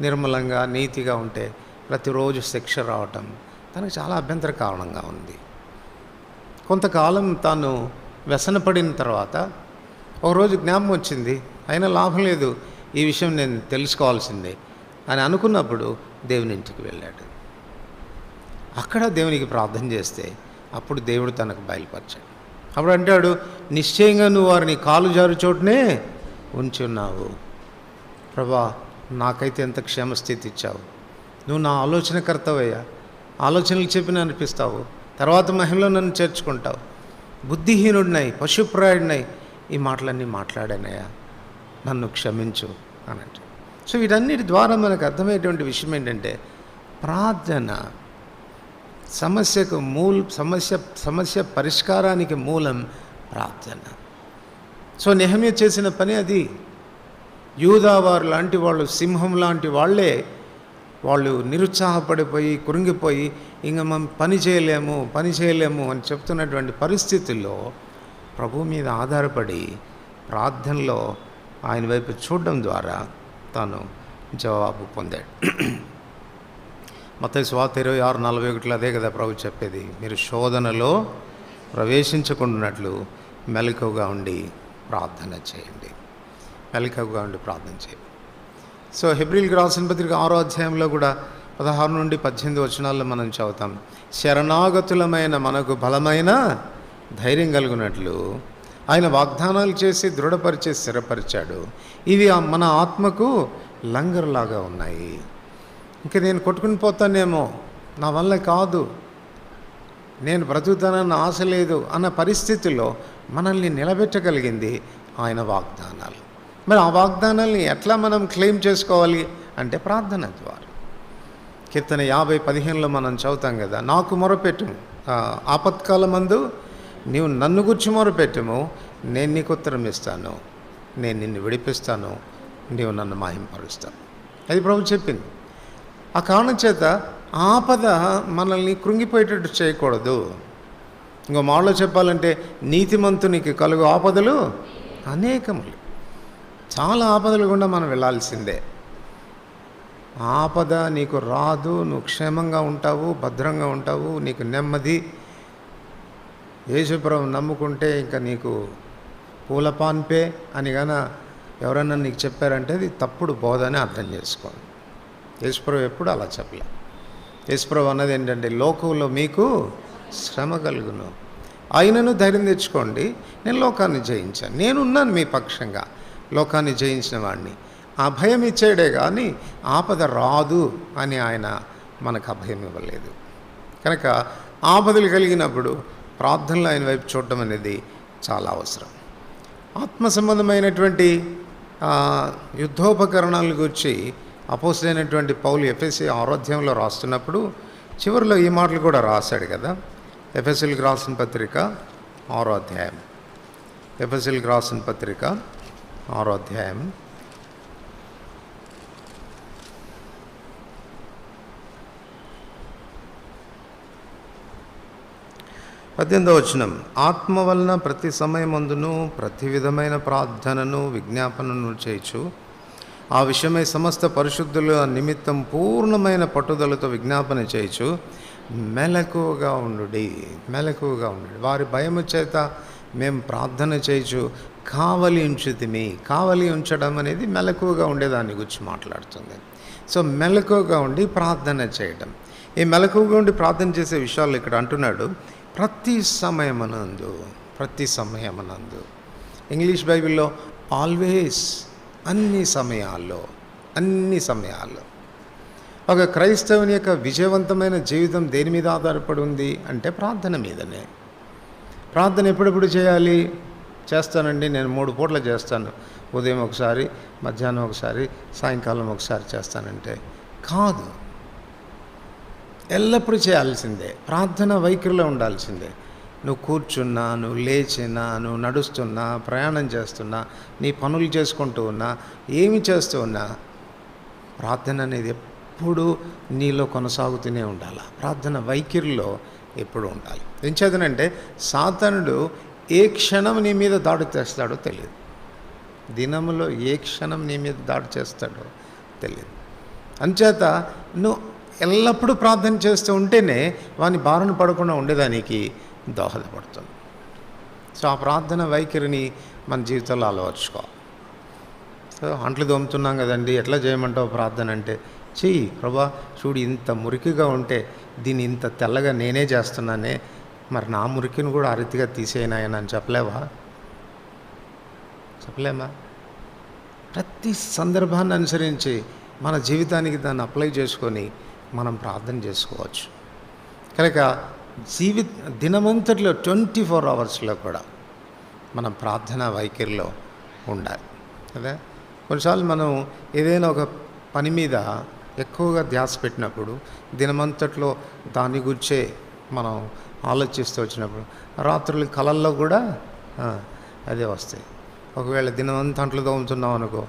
నిర్మలంగా నీతిగా ఉంటే ప్రతిరోజు శిక్ష రావటం తనకు చాలా అభ్యంతర కారణంగా ఉంది. కొంతకాలం తాను వ్యసనపడిన తర్వాత ఒకరోజు జ్ఞాపకం వచ్చింది, అయినా లాభం లేదు, ఈ విషయం నేను తెలుసుకోవాల్సిందే అని అనుకున్నప్పుడు దేవుని ఇంటికి వెళ్ళాడు. అక్కడ దేవునికి ప్రార్థన చేస్తే అప్పుడు దేవుడు తనకు బయలుపరిచాడు. అప్పుడు అంటాడు, నిశ్చయంగా నువ్వు వారిని కాలు జారు చోటునే ఉంచి ఉన్నావు. ప్రభా, నాకైతే ఎంత క్షేమస్థితి ఇచ్చావు, నువ్వు నా ఆలోచనకర్తవయ్యా, ఆలోచనలు చెప్పి అనిపిస్తావు, తర్వాత మహిమలో నన్ను చేర్చుకుంటావు, బుద్ధిహీనుడినై పశుప్రాయుడినై ఈ మాటలన్నీ మాట్లాడానయ్యా, నన్ను క్షమించు అని అంటాడు. సో వీటన్నిటి ద్వారా మనకు అర్థమయ్యేటువంటి విషయం ఏంటంటే ప్రార్థన సమస్య పరిష్కారానికి మూలం ప్రార్థన. సో నెహెమ్యా చేసిన పని అది. యూదావారు లాంటి వాళ్ళు, సింహం లాంటి వాళ్ళే, వాళ్ళు నిరుత్సాహపడిపోయి కృంగిపోయి ఇంక మనం పని చేయలేము అని చెప్తున్నటువంటి పరిస్థితుల్లో ప్రభు మీద ఆధారపడి ప్రార్థనలో ఆయన వైపు చూడడం ద్వారా తాను జవాబు పొందాడు. మత్తయి సువార్త 26:41 అదే కదా ప్రభు చెప్పేది, మీరు శోధనలో ప్రవేశించకుండానట్లు మెలకువగా ఉండి ప్రార్థన చేయండి. సో హెబ్రీయులకు రాసిన పత్రిక 6వ అధ్యాయంలో కూడా 16 నుండి 18 వచనాల్లో మనం చదువుతాం, శరణాగతులమైన మనకు బలమైన ధైర్యం కలుగునట్లు ఆయన వాగ్దానాలు చేసి దృఢపరిచి స్థిరపరిచాడు. ఇవి మన ఆత్మకు లంగరులాగా ఉన్నాయి. ఇంక నేను కొట్టుకుని పోతానేమో, నా వల్ల కాదు, నేను బ్రతుకుతానన్న ఆశ లేదు అన్న పరిస్థితుల్లో మనల్ని నిలబెట్టగలిగింది ఆయన వాగ్దానాలు. మరి ఆ వాగ్దానాల్ని ఎట్లా మనం క్లెయిమ్ చేసుకోవాలి అంటే ప్రార్థన ద్వారా. కీర్తన 50:15లో మనం చదువుతాం కదా, నాకు మొరపెట్టుము ఆపత్కాలమందు నీవు నన్ను గురించి మొరపెట్టుము, నేను నీకు ఉత్తరం ఇస్తాను, నేను నిన్ను విడిపిస్తాను, నీవు నన్ను మహింపరుస్తాను. అది ప్రభు చెప్పింది. ఆ కారణం చేత ఆపద మనల్ని కృంగిపోయేటట్టు చేయకూడదు. ఇంకో మాటలో చెప్పాలంటే నీతిమంతునికి కలుగు ఆపదలు అనేకములు. చాలా ఆపదలు గుండా మనం వెళ్ళాల్సిందే. ఆపద నీకు రాదు, నువ్వు క్షేమంగా ఉంటావు, భద్రంగా ఉంటావు, నీకు నెమ్మది. యేసుప్రభువు నమ్ముకుంటే ఇంకా నీకు పూలపాన్పే అని గాన ఎవరన్నా నీకు చెప్పారంటే అది తప్పుడు బోధ అని అర్థం చేసుకోండి. యేసుప్రభు ఎప్పుడు అలా చెప్పలే. యేసుప్రభు అన్నది ఏంటంటే లోకంలో మీకు శ్రమ కలుగును, ఆయనను ధైర్యం తెచ్చుకోండి, నేను లోకాన్ని జయించాను, నేనున్నాను మీ పక్షంగా, లోకాన్ని జయించిన వాడిని. ఆ భయం ఇచ్చాడే కానీ ఆపద రాదు అని ఆయన మనకు అభయం ఇవ్వలేదు. కనుక ఆపదలు కలిగినప్పుడు ప్రార్థనలో ఆయన వైపు చూడటం అనేది చాలా అవసరం. ఆత్మ సంబంధమైనటువంటి యుద్ధోపకరణాల గురించి అపోస్తలుడైనటువంటి పౌలు ఎఫెసీ 6వ అధ్యాయంలో రాస్తున్నప్పుడు చివరిలో ఈ మాటలు కూడా రాశాడు కదా. ఎఫెసీయులకు రాసిన పత్రిక 6వ అధ్యాయం, ఎఫెసీయులకు రాసిన పత్రిక 6వ అధ్యాయం 18వ వచనం, ఆత్మ వలన ప్రతి సమయమందును ప్రతి విధమైన ప్రార్థనను విజ్ఞాపనను చేయుచు ఆ విషయమై సమస్త పరిశుద్ధుల నిమిత్తం పూర్ణమైన పట్టుదలతో విజ్ఞాపన చేయుచు మెలకువగా ఉండుడి. వారి భయము చేత మేము ప్రార్థన చేయుచు కావలి ఉంచుతిమి. కావలి ఉంచడం అనేది మెలకువగా ఉండేదాన్ని గురించి మాట్లాడుతుంది. సో మెలకువగా ఉండి ప్రార్థన చేయడం. ఈ మెలకువగా ఉండి ప్రార్థన చేసే విషయాలు ఇక్కడ అంటున్నాడు, ప్రతి సమయమనందు. ఇంగ్లీష్ బైబిల్లో ఆల్వేస్, అన్ని సమయాల్లో. ఒక క్రైస్తవుని యొక్క విజయవంతమైన జీవితం దేని మీద ఆధారపడి ఉంది అంటే ప్రార్థన మీదనే. ప్రార్థన ఎప్పుడెప్పుడు చేయాలి? చేస్తానండి, నేను 3 పూటలు చేస్తాను, ఉదయం ఒకసారి, మధ్యాహ్నం ఒకసారి, సాయంకాలం ఒకసారి చేస్తానంటే కాదు. ఎల్లప్పుడూ చేయాల్సిందే, ప్రార్థన వైఖరిలో ఉండాల్సిందే. నువ్వు కూర్చున్నా, నువ్వు లేచినా, నువ్వు నడుస్తున్నా, ప్రయాణం చేస్తున్నా, నీ పనులు చేసుకుంటూ ఉన్నా, ఏమి చేస్తూ ఉన్నా ప్రార్థన అనేది ఎప్పుడు నీలో కొనసాగుతూనే ఉండాలి. ప్రార్థన వైఖరిలో ఎప్పుడు ఉండాలి. ఏం చేతనంటే సాతానుడు ఏ క్షణం నీ మీద దాడి చేస్తాడో తెలియదు. దినములో ఏ క్షణం నీ మీద దాడి చేస్తాడో తెలియదు. అంచేత నువ్వు ఎల్లప్పుడూ ప్రార్థన చేస్తూ ఉంటేనే వాని బారిన పడకుండా ఉండేదానికి దోహదపడుతుంది. సో ఆ ప్రార్థన వైఖరిని మన జీవితంలో అలవర్చుకోవాలి. సో అంట్లు దోముతున్నాం కదండి, ఎట్లా చేయమంటావు ప్రార్థన అంటే, చెయ్యి ప్రభా, చూడు ఇంత మురికిగా ఉంటే దీన్ని ఇంత తెల్లగా నేనే చేస్తున్నానే, మరి నా మురికిని కూడా అరితిగా తీసేయనాయని చెప్పలేవా? చెప్పలేమా? ప్రతి సందర్భాన్ని అనుసరించి మన జీవితానికి దాన్ని అప్లై చేసుకొని మనం ప్రార్థన చేసుకోవచ్చు. కనుక దినమంతట్లో 24 అవర్స్లో కూడా మనం ప్రార్థన వైఖరిలో ఉండాలి కదా. కొన్నిసార్లు మనం ఏదైనా ఒక పని మీద ఎక్కువగా ధ్యాస పెట్టినప్పుడు, దినమంతట్లో దాని గురించే మనం ఆలోచిస్తూ వచ్చినప్పుడు రాత్రులు కలల్లో కూడా అదే వస్తాయి. ఒకవేళ దినమంతా అంట్లు తోముతున్నాం అనుకో,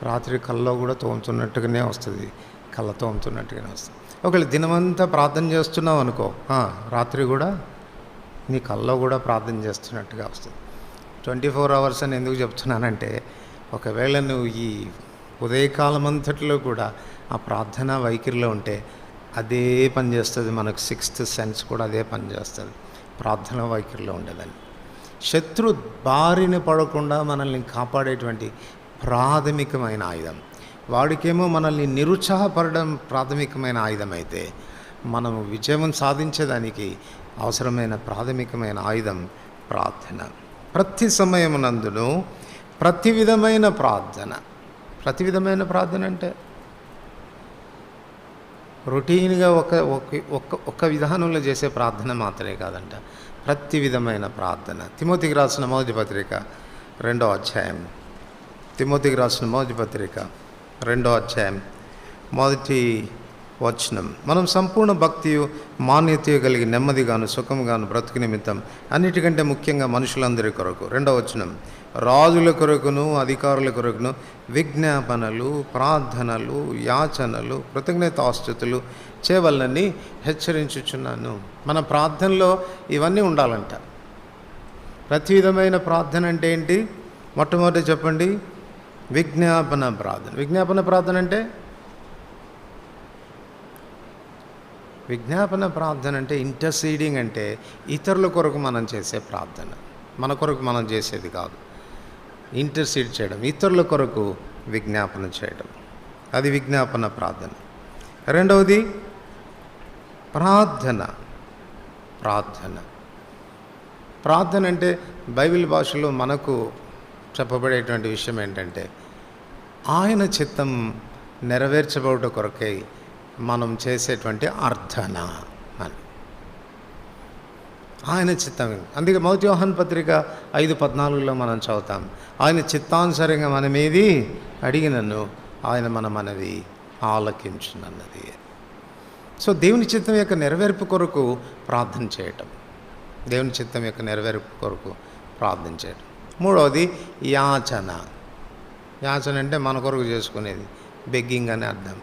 రాత్రి కళ్ళలో కూడా తోముతున్నట్టుగానే వస్తుంది, కళ్ళ తోముతున్నట్టుగానే వస్తుంది. ఒకవేళ దినమంతా ప్రార్థన చేస్తున్నావు అనుకో, రాత్రి కూడా నీ కళ్ళలో కూడా ప్రార్థన చేస్తున్నట్టుగా వస్తుంది. 24 అవర్స్ అని ఎందుకు చెప్తున్నానంటే, ఒకవేళ నువ్వు ఈ ఉదయకాలం అంతటిలో కూడా ఆ ప్రార్థన వైఖరిలో ఉంటే అదే పని చేస్తుంది. మనకు 6th సెన్స్ కూడా అదే పని చేస్తుంది, ప్రార్థన వైఖరిలో ఉండేదని. శత్రు బారిన పడకుండా మనల్ని కాపాడేటువంటి ప్రాథమికమైన ఆయుధం. వాడికేమో మనల్ని నిరుత్సాహపడడం ప్రాథమికమైన ఆయుధం అయితే, మనము విజయం సాధించేదానికి అవసరమైన ప్రాథమికమైన ఆయుధం ప్రార్థన. ప్రతి సమయమునందును ప్రతి విధమైన ప్రార్థన. ప్రతి విధమైన ప్రార్థన అంటే రొటీన్గా ఒక విధానంలో చేసే ప్రార్థన మాత్రమే కాదంట, ప్రతి విధమైన ప్రార్థన. తిమోతికి రాసిన మొదటి పత్రిక 2వ అధ్యాయం. తిమోతికి రాసిన మొదటి పత్రిక 2వ అధ్యాయం 1వ వచనం. మనం సంపూర్ణ భక్తియు మాన్యతయు కలిగి నెమ్మదిగాను సుఖంగాను బ్రతుకు నిమిత్తం, అన్నిటికంటే ముఖ్యంగా మనుషులందరి కొరకు 2వ వచనం, రాజుల కొరకును అధికారుల కొరకును విజ్ఞాపనలు, ప్రార్థనలు, యాచనలు, కృతజ్ఞతాస్తుతులు చేయవలనని హెచ్చరించుచున్నాను. మన ప్రార్థనలో ఇవన్నీ ఉండాలంట. ప్రతి విధమైన ప్రార్థన అంటే ఏంటి? మొట్టమొదటి చెప్పండి, విజ్ఞాపన ప్రార్థన. విజ్ఞాపన ప్రార్థన అంటే ఇంటర్సీడింగ్ అంటే ఇతరుల కొరకు మనం చేసే ప్రార్థన, మన కొరకు మనం చేసేది కాదు. ఇంటర్సీడ్ చేయడం, ఇతరుల కొరకు విజ్ఞాపన చేయడం, అది విజ్ఞాపన ప్రార్థన. రెండవది ప్రార్థన. ప్రార్థన అంటే బైబిల్ భాషలో మనకు చెప్పబడేటువంటి విషయం ఏంటంటే, ఆయన చిత్తం నెరవేర్చబడుట కొరకై మనం చేసేటువంటి అర్థన అని. ఆయన చిత్తం. అందుకే మొదటి యోహాను పత్రిక 5:14 మనం చదువుతాం, ఆయన చిత్తానుసారంగా మనమేది అడిగినను ఆయన మనది ఆలకించునన్నది. సో దేవుని చిత్తం యొక్క నెరవేర్పు కొరకు ప్రార్థన చేయటం. దేవుని చిత్తం యొక్క నెరవేర్పు కొరకు ప్రార్థన చేయటం. మూడవది యాచన. యాచన అంటే మన కొరకు చేసుకునేది, బెగ్గింగ్ అని అర్థం.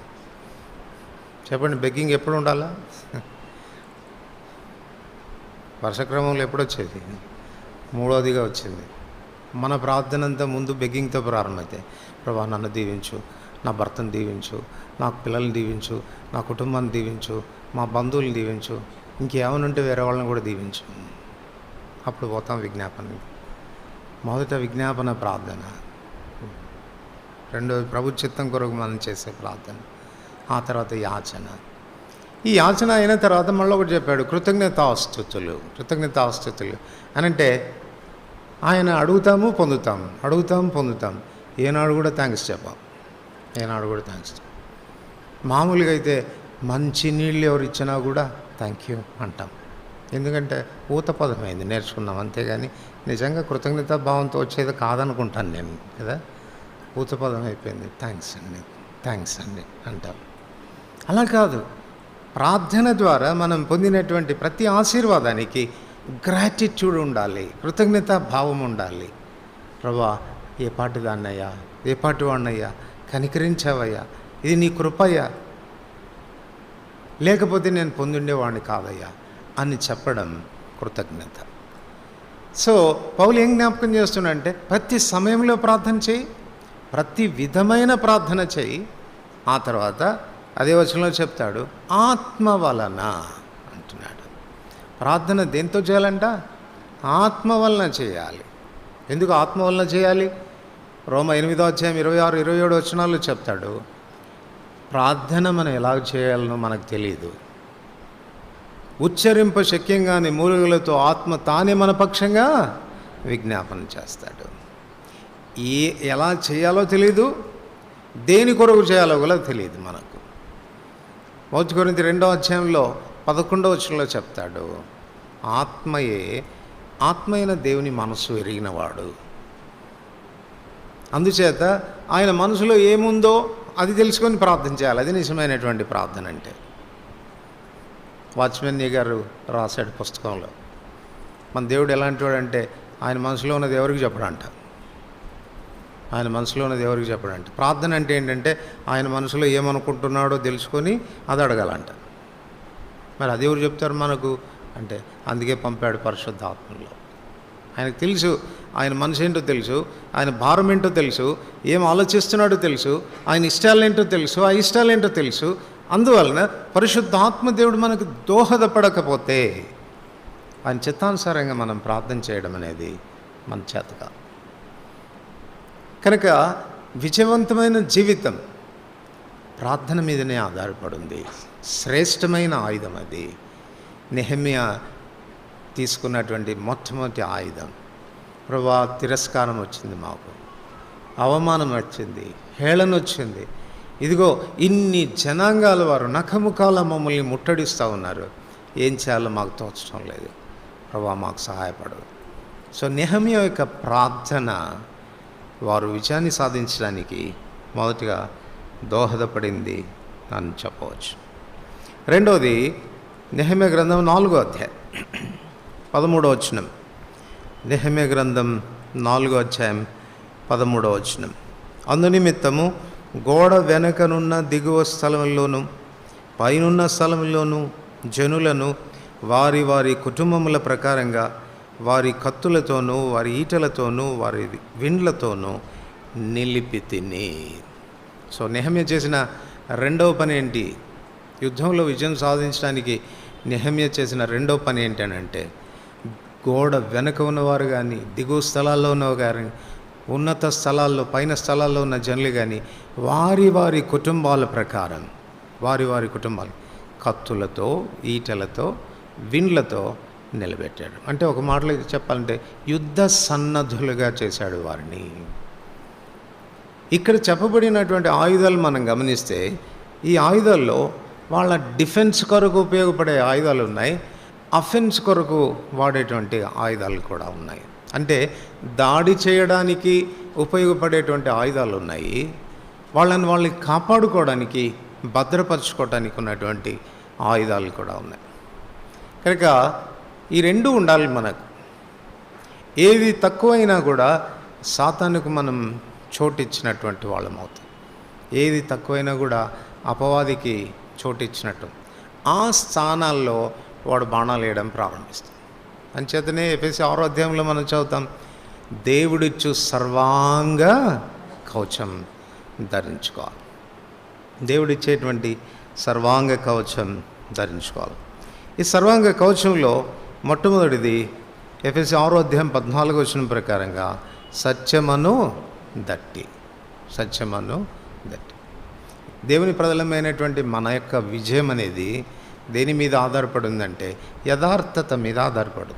చెప్పండి, బెగ్గింగ్ ఎప్పుడు ఉండాలా? వర్షక్రమంలో ఎప్పుడు వచ్చేది? మూడవదిగా వచ్చింది. మన ప్రార్థన అంతా ముందు బెగ్గింగ్తో ప్రారంభమైతే, ప్రభా నన్ను దీవించు, నా భర్తను దీవించు, నా పిల్లల్ని దీవించు, నా కుటుంబాన్ని దీవించు, మా బంధువులను దీవించు, ఇంకేమైనా ఉంటే వేరే వాళ్ళని కూడా దీవించు. అప్పుడు పోతాం విజ్ఞాపన. మొదట విజ్ఞాపన ప్రార్థన, రెండవది ప్రభు చిత్తం కొరకు మనం చేసే ప్రార్థన, ఆ తర్వాత యాచన. ఈ యాచన అయిన తర్వాత మళ్ళీ ఒకటి చెప్పాడు, కృతజ్ఞతాస్తుతులు అని. అంటే ఆయన అడుగుతాము పొందుతాం. ఏనాడు కూడా థ్యాంక్స్ చెప్పాం. మామూలుగా అయితే మంచి నీళ్ళు ఎవరు ఇచ్చినా కూడా థ్యాంక్ యూ అంటాం. ఎందుకంటే ఊత పదమైంది, నేర్చుకున్నాం. అంతేగాని నిజంగా కృతజ్ఞతా భావంతో వచ్చేది కాదనుకుంటాను నేను కదా. ఊత పదం అయిపోయింది, థ్యాంక్స్ అండి అంటాం. అలా కాదు, ప్రార్థన ద్వారా మనం పొందినటువంటి ప్రతి ఆశీర్వాదానికి గ్రాటిట్యూడ్ ఉండాలి, కృతజ్ఞత భావం ఉండాలి. ప్రభా, ఏ పాటి దాన్నయ్యా, ఏ పాటి వాడినయ్యా, కనికరించావయ్యా, ఇది నీ కృపయ్యా, లేకపోతే నేను పొందుండేవాడిని కాదయ్యా అని చెప్పడం కృతజ్ఞత. సో పౌలు ఏం జ్ఞాపకం చేస్తున్నాడంటే, ప్రతి సమయంలో ప్రార్థన చేయి, ప్రతి విధమైన ప్రార్థన చేయి. ఆ తర్వాత అదే వచనంలో చెప్తాడు, ఆత్మ వలన అంటున్నాడు. ప్రార్థన దేంతో చేయాలంట? ఆత్మ వలన చేయాలి. ఎందుకు ఆత్మ వలన చేయాలి? రోమా 8:26-27 వచనాల్లో చెప్తాడు, ప్రార్థన మనం ఎలా చేయాలనో మనకు తెలియదు, ఉచ్చరింప శక్యంగాని మూలుగులతో ఆత్మ తానే మన పక్షంగా విజ్ఞాపన చేస్తాడు. ఎలా చేయాలో తెలియదు, దేని కొరకు చేయాలో కూడా తెలియదు మనకు. 1 కొరింథీ 2:11 వచనంలో చెప్తాడు, ఆత్మైన దేవుని మనసు ఎరిగినవాడు. అందుచేత ఆయన మనసులో ఏముందో అది తెలుసుకొని ప్రార్థన చేయాలి. అది నిజమైనటువంటి ప్రార్థన అంటే. వాచ్మెన్ గారు రాశాడు పుస్తకంలో, మన దేవుడు ఎలాంటి వాడంటే ఆయన మనసులో ఉన్నది ఎవరికి చెప్పడంట. ఆయన మనసులో ఉన్నది ఎవరికి చెప్పడంట. ప్రార్థన అంటే ఏంటంటే ఆయన మనసులో ఏమనుకుంటున్నాడో తెలుసుకొని అది అడగాలంట. మరి అది ఎవరు చెప్తారు మనకు అంటే, అందుకే పంపాడు పరిశుద్ధాత్మలో. ఆయనకు తెలుసు, ఆయన మనసు ఏంటో తెలుసు, ఆయన భారం ఏంటో తెలుసు, ఏం ఆలోచిస్తున్నాడో తెలుసు, ఆయన ఇష్టాలేంటో తెలుసు, ఆ ఇష్టాలేంటో తెలుసు. అందువలన పరిశుద్ధాత్మ దేవుడు మనకు దోహదపడకపోతే ఆయన చిత్తానుసారంగా మనం ప్రార్థన చేయడం అనేది మన చేత కాదు. కనుక విజయవంతమైన జీవితం ప్రార్థన మీదనే ఆధారపడింది. శ్రేష్టమైన ఆయుధం అది. నెహెమ్యా తీసుకున్నటువంటి మొట్టమొదటి ఆయుధం. ప్రభువా, తిరస్కారం వచ్చింది, మాకు అవమానం వచ్చింది, హేళన వచ్చింది, ఇదిగో ఇన్ని జనాంగాల వారు నఖముఖాల మమ్మల్ని ముట్టడిస్తూ ఉన్నారు, ఏం చేయాలో మాకు తోచడం లేదు, ప్రభువా మాకు సహాయపడదు. సో నెహెమ్యా యొక్క ప్రార్థన వారు విజయాన్ని సాధించడానికి మొదటిగా దోహదపడింది అని చెప్పవచ్చు. రెండవది నెహెమ్యా గ్రంథం 4వ అధ్యాయం 13వ వచనం. నెహెమ్యా గ్రంథం 4వ అధ్యాయం 13వ వచనం. అందునిమిత్తము గోడ వెనకనున్న దిగువ స్థలంలోను పైనున్న స్థలంలోను జనులను వారి వారి కుటుంబముల ప్రకారంగా వారి కత్తులతోనూ వారి ఈటలతోనూ వారి విండ్లతోనూ నిలిపి తిని. సో నెహెమ్యా చేసిన రెండవ పని ఏంటి? యుద్ధంలో విజయం సాధించడానికి నెహెమ్యా చేసిన రెండవ పని ఏంటనంటే, గోడ వెనక ఉన్నవారు కానీ, దిగువ స్థలాల్లో ఉన్నవారు కానీ, ఉన్నత స్థలాల్లో పైన స్థలాల్లో ఉన్న జనులు కానీ వారి వారి కుటుంబాల ప్రకారం వారి కుటుంబాలు కత్తులతో ఈటలతో విండ్లతో నిలబెట్టాడు. అంటే ఒక మాటలో చెప్పాలంటే యుద్ధ సన్నద్ధులుగా చేశాడు వారిని. ఇక్కడ చెప్పబడినటువంటి ఆయుధాలు మనం గమనిస్తే, ఈ ఆయుధాల్లో వాళ్ళ డిఫెన్స్ కొరకు ఉపయోగపడే ఆయుధాలు ఉన్నాయి, అఫెన్స్ కొరకు వాడేటువంటి ఆయుధాలు కూడా ఉన్నాయి. అంటే దాడి చేయడానికి ఉపయోగపడేటువంటి ఆయుధాలు ఉన్నాయి, వాళ్ళని కాపాడుకోవడానికి భద్రపరచుకోవడానికి ఉన్నటువంటి ఆయుధాలు కూడా ఉన్నాయి. కనుక ఈ రెండు ఉండాలి మనకు. ఏది తక్కువైనా కూడా సాతానుకు మనం చోటిచ్చినటువంటి వాళ్ళం అవుతాం. ఏది తక్కువైనా కూడా అపవాదికి చోటిచ్చినట్టు ఆ స్థానాల్లో వాడు బాణాలు వేయడం ప్రారంభిస్తాం. అంచేతనే ఎఫెసీ 6వ అధ్యాయంలో మనం చదువుతాం, దేవుడిచ్చు సర్వాంగ కవచం ధరించుకోవాలి. దేవుడిచ్చేటువంటి సర్వాంగ కవచం ధరించుకోవాలి. ఈ సర్వాంగ కవచంలో మొట్టమొదటిది ఎఫెసీ 6వ అధ్యాయం 14వ వచనం ప్రకారంగా సత్యమను దట్టి. దేవుని ప్రజలమైనటువంటి మన యొక్క విజయం అనేది దేని మీద ఆధారపడి ఉందంటే యథార్థత మీద ఆధారపడు.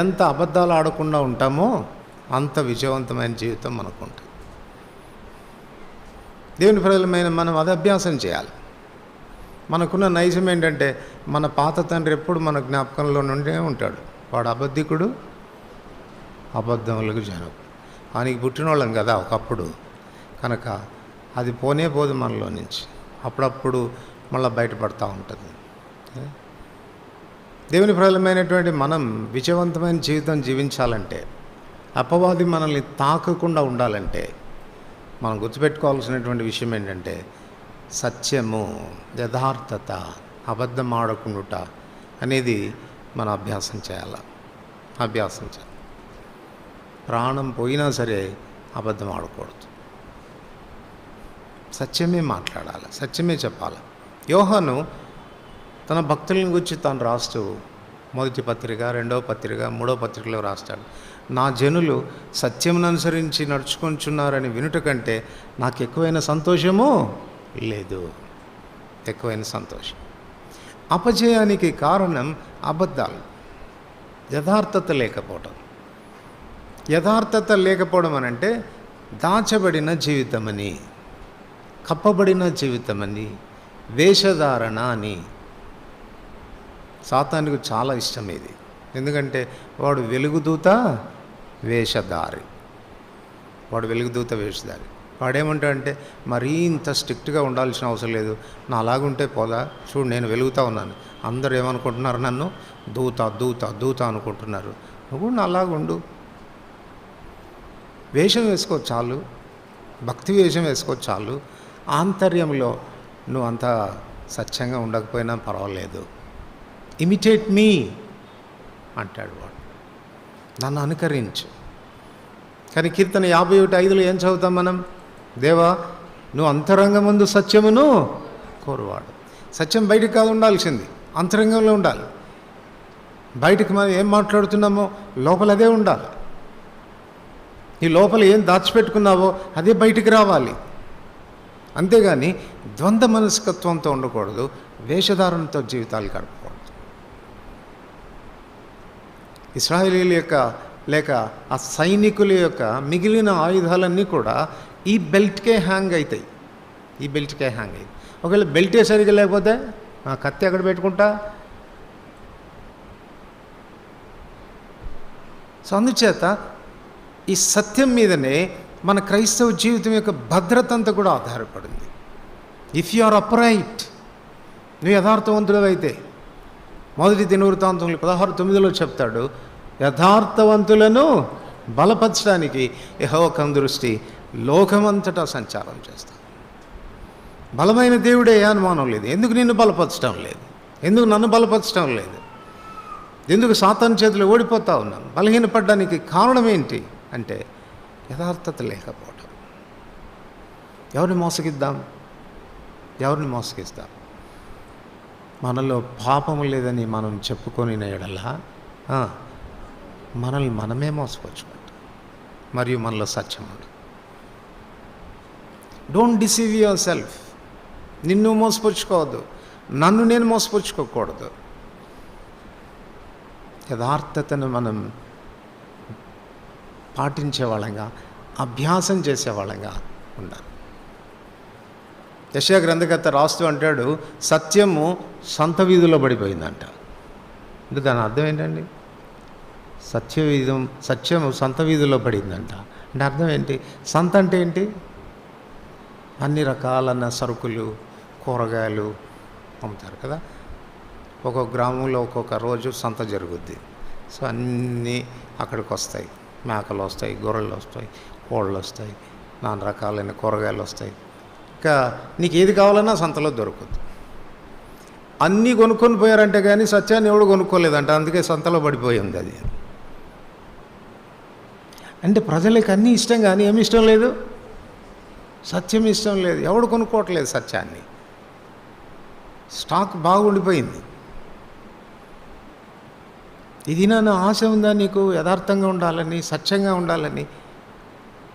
ఎంత అబద్ధాలు ఆడకుండా ఉంటామో అంత విజయవంతమైన జీవితం మనకు ఉంటుంది. దేవుని ప్రజలమైన మనం అది అభ్యాసం చేయాలి. మనకున్న నైజం ఏంటంటే, మన పాత తండ్రి ఎప్పుడు మన జ్ఞాపకంలో నుండే ఉంటాడు. వాడు అబద్ధికుడు, అబద్ధములకు జనకు. ఆయనకి పుట్టిన వాళ్ళం కదా ఒకప్పుడు, కనుక అది పోనే పోదు మనలో నుంచి. అప్పుడప్పుడు మళ్ళీ బయటపడుతూ ఉంటుంది. దేవుని ప్రజలమైనటువంటి మనం విజయవంతమైన జీవితం జీవించాలంటే, అపవాది మనల్ని తాకకుండా ఉండాలంటే, మనం గుర్తుపెట్టుకోవాల్సినటువంటి విషయం ఏంటంటే, సత్యము, యథార్థత, అబద్ధం ఆడకుండుట అనేది మనం అభ్యాసం చేయాలి. ప్రాణం పోయినా సరే అబద్ధం ఆడకూడదు. సత్యమే మాట్లాడాలి, సత్యమే చెప్పాలి. యోహాను తన భక్తులను గురించి తాను రాస్తూ మొదటి పత్రిక, రెండవ పత్రిక, మూడవ పత్రికలో రాస్తాడు, నా జనులు సత్యమును అనుసరించి నడుచుకొంచున్నారని వినుట కంటే నాకు ఎక్కువైన సంతోషము లేదు. ఎక్కువైన సంతోషం. అపజయానికి కారణం అబద్ధాలు, యథార్థత లేకపోవడం. యథార్థత లేకపోవడం అనంటే దాచబడిన జీవితమని, కప్పబడిన జీవితమని, వేషధారణ అని. సాతానుకు చాలా ఇష్టం ఇది. ఎందుకంటే వాడు వెలుగుదూత వేషధారి. వాడేమంటాడంటే, మరీ ఇంత స్ట్రిక్ట్గా ఉండాల్సిన అవసరం లేదు, నా అలాగుంటే పోదా, చూడు నేను వెలుగుతూ ఉన్నాను, అందరూ ఏమనుకుంటున్నారు, నన్ను దూత అనుకుంటున్నారు, నువ్వు నా అలాగుండు, వేషం వేసుకో చాలు, భక్తి వేషం వేసుకో చాలు, ఆంతర్యంలో నువ్వు అంత సత్యంగా ఉండకపోయినా పర్వాలేదు, ఇమిటేట్ మీ అంటాడు వాడు, నన్ను అనుకరించు. కానీ కీర్తన 51:5 ఏం చదువుతాం మనం? దేవా, నువ్వు అంతరంగమందు సత్యమును కోరువాడు. సత్యం బయటికి కాదు ఉండాల్సింది, అంతరంగంలో ఉండాలి. బయటికి మనం ఏం మాట్లాడుతున్నామో లోపల అదే ఉండాలి. ఈ లోపల ఏం దాచిపెట్టుకున్నావో అదే బయటికి రావాలి. అంతేగాని ద్వంద్వ మనస్కత్వంతో ఉండకూడదు, వేషధారణతో జీవితాలు గడపకూడదు. ఇశ్రాయేలీయుల యొక్క లేక ఆ సైనికుల యొక్క మిగిలిన ఆయుధాలన్నీ కూడా ఈ బెల్ట్కే హ్యాంగ్ అవుతాయి. ఒకవేళ బెల్టే సరిగ్గా లేకపోతే ఆ కత్తి ఎక్కడ పెట్టుకుంటా? సో అందుచేత ఈ సత్యం మీదనే మన క్రైస్తవ జీవితం యొక్క భద్రత అంతా కూడా ఆధారపడింది. ఇఫ్ యు ఆర్ అప్రైట్, నువ్వు యథార్థవంతుడవైతే, మొదటి దినవృత్తాంతంలో 16:9 చెప్తాడు, యథార్థవంతులను బలపరచడానికి యెహోవా కనుదృష్టి లోకమంతటా సంచారం చేస్తాడు. బలమైన దేవుడే అనుమానం లేదు. ఎందుకు నిన్ను బలపరచడం లేదు? ఎందుకు నన్ను బలపరచడం లేదు? ఎందుకు సాతాను చేతిలో ఓడిపోతా ఉన్నాను? బలహీనపడడానికి కారణం ఏంటి అంటే యథార్థత లేకపోవడం. ఎవరిని మోసగిద్దాం? మనలో పాపము లేదని మనం చెప్పుకొని ఎడల మనల్ని మనమే మోసపరుచుకుంటాం, మరియు మనలో సత్యం ఉండదు. Don't deceive your self. నిన్ను మోసపరుచుకోవద్దు, నన్ను నేను మోసపరుచుకోకూడదు. యథార్థతను మనం పాటించేవాళ్ళంగా, అభ్యాసం చేసేవాళ్ళంగా ఉండాలి. యెషయా గ్రంథకర్త రాస్తూ అంటాడు, సత్యము సంత వీధిలో పడిపోయిందంట. అంటే దాని అర్థం ఏంటండి? సత్యము సంత వీధిలో పడిందంట అంటే అర్థం ఏంటి? సంత అంటే ఏంటి? అన్ని రకాలైన సరుకులు, కూరగాయలు అమ్ముతారు కదా. ఒక్కొక్క గ్రామంలో ఒక్కొక్క రోజు సంత జరుగుద్ది. సో అన్నీ అక్కడికి వస్తాయి. మేకలు వస్తాయి, గొర్రెలు వస్తాయి, కోళ్ళు వస్తాయి, నానా రకాలైన కూరగాయలు వస్తాయి. ఇంకా నీకు ఏది కావాలన్నా సంతలో దొరుకుద్ది. అన్నీ కొనుక్కొని పోయారంటే కానీ సత్యాన్ని ఎవడు కొనుక్కోలేదంట, అందుకే సంతలో పడిపోయింది అది. అంటే ప్రజలకు అన్నీ ఇష్టం కానీ ఏమి ఇష్టం లేదు? సత్యం ఇష్టం లేదు. ఎవడు కొనుక్కోవట్లేదు సత్యాన్ని. స్టాక్ బాగుండిపోయింది. ఇది నా ఆశ ఉందా నీకు? యథార్థంగా ఉండాలని, సత్యంగా ఉండాలని.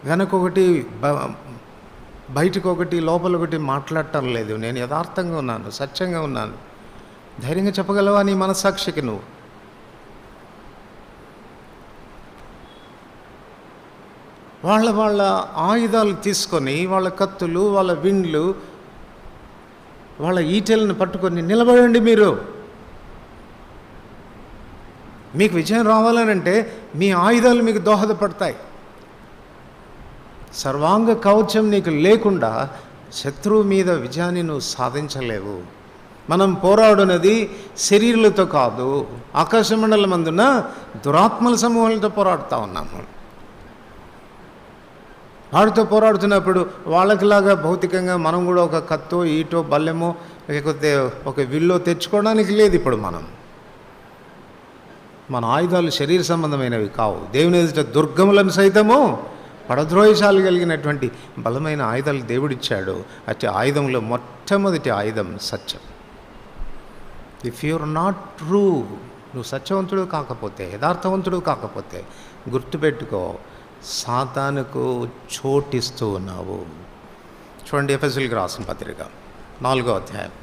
వెనకొకటి బయటకు ఒకటి లోపల ఒకటి మాట్లాడటం లేదు. నేను యథార్థంగా ఉన్నాను, సత్యంగా ఉన్నాను. ధైర్యంగా చెప్పగలవా నీ మనస్సాక్షికి నువ్వు? వాళ్ళ ఆయుధాలు తీసుకొని, వాళ్ళ కత్తులు, వాళ్ళ విండ్లు, వాళ్ళ ఈటెలను పట్టుకొని నిలబడండి. మీకు విజయం రావాలనంటే మీ ఆయుధాలు మీకు దోహదపడతాయి. సర్వాంగ కవచం నీకు లేకుండా శత్రువు మీద విజయాన్ని నువ్వు సాధించలేవు. మనం పోరాడునది శరీరులతో కాదు, ఆకాశమండలం అందున దురాత్మల సమూహాలతో పోరాడుతూ ఉన్నాము. వాడితో పోరాడుతున్నప్పుడు వాళ్ళకిలాగా భౌతికంగా మనం కూడా ఒక కత్తో, ఈటో, బల్లెమో, లేకపోతే ఒక విల్లో తెచ్చుకోవడానికి లేదు. ఇప్పుడు మన ఆయుధాలు శరీర సంబంధమైనవి కావు. దేవుని ఎదుట దుర్గములను సైతము పడద్రోయశాలు కలిగినటువంటి బలమైన ఆయుధాలు దేవుడిచ్చాడు. అట్టి ఆయుధంలో మొట్టమొదటి ఆయుధం సత్యం. ఇఫ్ యూఆర్ నాట్ ట్రూ, నువ్వు సత్యవంతుడు కాకపోతే, యథార్థవంతుడు కాకపోతే, గుర్తుపెట్టుకో, సాతానుకు చోటిస్తూ ఉన్నావు. చూడండి, ఎఫెసీయులకు రాసిన పత్రిక 4వ అధ్యాయం.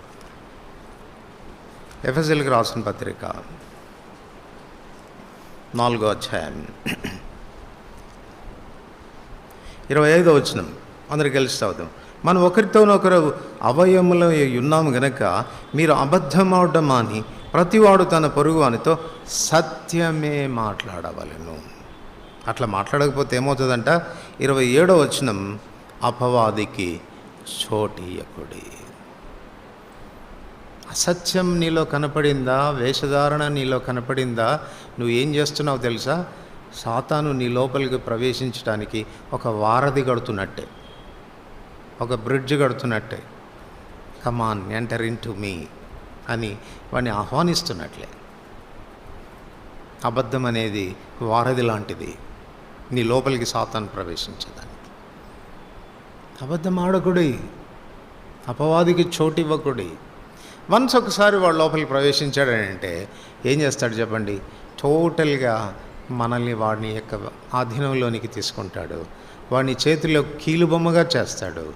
ఎఫెసీయులకు రాసిన పత్రిక 4వ అధ్యాయం 25వ వచనం. అందరు కలిసి చదువుదాం. మనం ఒకరితోనొకరు అవయములో ఉన్నాము గనక మీరు అబద్ధమాడడం మాని ప్రతివాడు తన పొరుగువానితో సత్యమే మాట్లాడవలెను. అట్లా మాట్లాడకపోతే ఏమవుతుందంట? 27వ వచనం, అపవాదికి చోటియకుడి. అసత్యం నీలో కనపడిందా, వేషధారణ నీలో కనపడిందా, నువ్వు ఏం చేస్తున్నావు తెలుసా? సాతాను నీ లోపలికి ప్రవేశించడానికి ఒక వారధి కడుతున్నట్టే, ఒక బ్రిడ్జ్ కడుతున్నట్టే. Come on enter into me అని వాడిని ఆహ్వానిస్తున్నట్లే. అబద్ధం అనేది వారధి లాంటిది నీ లోపలికి సాతాను ప్రవేశించడానికి. అబద్ధం ఆడకుడి, అపవాదికి చోటు ఇవ్వకుడి. వన్స్ ఒకసారి వాడు లోపలికి ప్రవేశించాడంటే ఏం చేస్తాడు చెప్పండి? టోటల్గా మనల్ని వాడిని యొక్క ఆధీనంలోనికి తీసుకుంటాడు. వాడిని చేతిలో కీలుబొమ్మగా చేస్తాడు.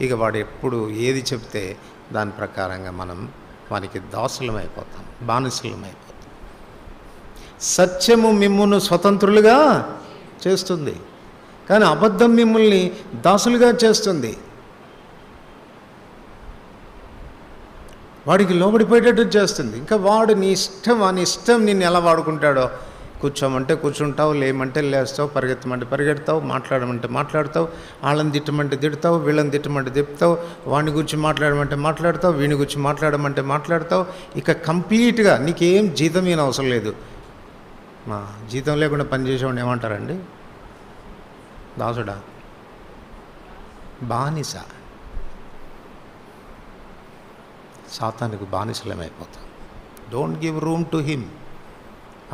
ఇక వాడు ఎప్పుడు ఏది చెప్తే దాని ప్రకారంగా మనం వానికి దాసులమైపోతాం, బానిసలమైపోతాం. సత్యము మిమ్మును స్వతంత్రులుగా చేస్తుంది, కానీ అబద్ధం మిమ్మల్ని దాసులుగా చేస్తుంది. వాడికి లోబడిపోయేటట్టు చేస్తుంది. ఇంకా వాడు నీ ఇష్టం నిన్ను ఎలా వాడుకుంటాడో. కూర్చోమంటే కూర్చుంటావు, లేమంటే లేస్తావు, పరిగెత్తమంటే పరిగెడతావు, మాట్లాడమంటే మాట్లాడతావు, వాళ్ళని తిట్టమంటే తిడతావు, వీళ్ళని తిట్టమంటే తిప్పుతావు, వాడిని గురించి మాట్లాడమంటే మాట్లాడతావు, వీని గురించి మాట్లాడమంటే మాట్లాడతావు. ఇక కంప్లీట్గా నీకేం జీతం ఏం అవసరం లేదు. మా జీతం లేకుండా పనిచేసేవాడిని ఏమంటారండి? దాసుడా, బానిస. సాతానికి బానిసలమైపోతాం. Don't give room to him.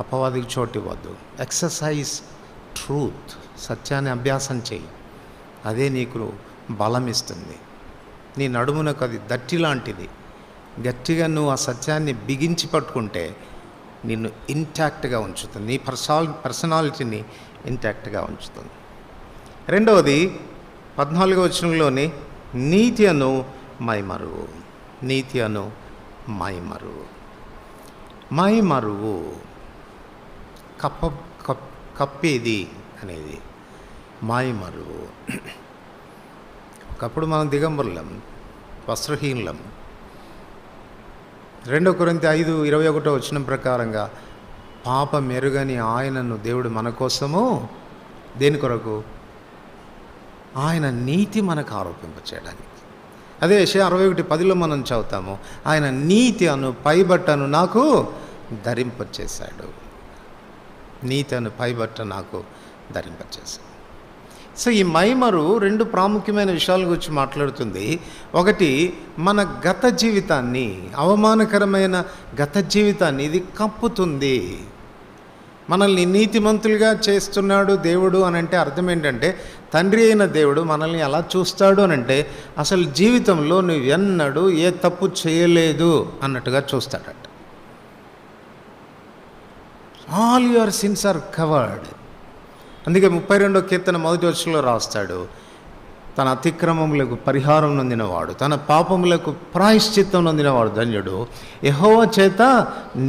అపవాదికి చోటు ఇవ్వద్దు. ఎక్సర్సైజ్ ట్రూత్, సత్యాన్ని అభ్యాసం చేయి. అదే నీకు బలం ఇస్తుంది. నీ నడుమునకు అది దట్టి లాంటిది. గట్టిగా నువ్వు ఆ సత్యాన్ని బిగించి పట్టుకుంటే నిన్ను ఇంటాక్ట్గా ఉంచుతుంది, నీ పర్సనాలిటీని ఇంటాక్ట్గా ఉంచుతుంది. రెండవది 14వ వచనంలోని నీతి అను మైమరువు. నీతి అను మైమరువు. మైమరువు కప్పేది అనేది మైమరువు. ఒకప్పుడు మనం దిగంబరులం, వస్త్రహీనులం. 2 కొరింథీ 5:21 వచనం ప్రకారంగా పాప మెరుగని ఆయనను దేవుడు మన కోసము దేని కొరకు? ఆయన నీతి మనకు ఆరోపింపచేయడానికి. అదే యెషయా 61:10 మనం చదువుతాము, ఆయన నీతి అను పైబట్టను నాకు ధరింపచేశాడు. నీతి అను పైబట్ట నాకు ధరింపచేశాడు. సో ఈ మైమరు 2 ప్రాముఖ్యమైన విషయాల గురించి మాట్లాడుతుంది. ఒకటి, మన గత జీవితాన్ని, అవమానకరమైన గత జీవితాన్ని ఇది కప్పుతుంది. మనల్ని నీతిమంతులుగా చేస్తున్నాడు దేవుడు అని అంటే అర్థం ఏంటంటే, తండ్రి అయిన దేవుడు మనల్ని ఎలా చూస్తాడు అని అంటే, అసలు జీవితంలో నువ్వు ఎన్నడూ ఏ తప్పు చేయలేదు అన్నట్టుగా చూస్తాడట. All your sins are covered. అందుకే 32వ కీర్తన 1వ వచనంలో రాస్తాడు, తన అతిక్రమములకు పరిహారం నొందినవాడు, తన పాపములకు ప్రాయశ్చిత్తం నొందినవాడు ధన్యుడు, యెహోవా చేత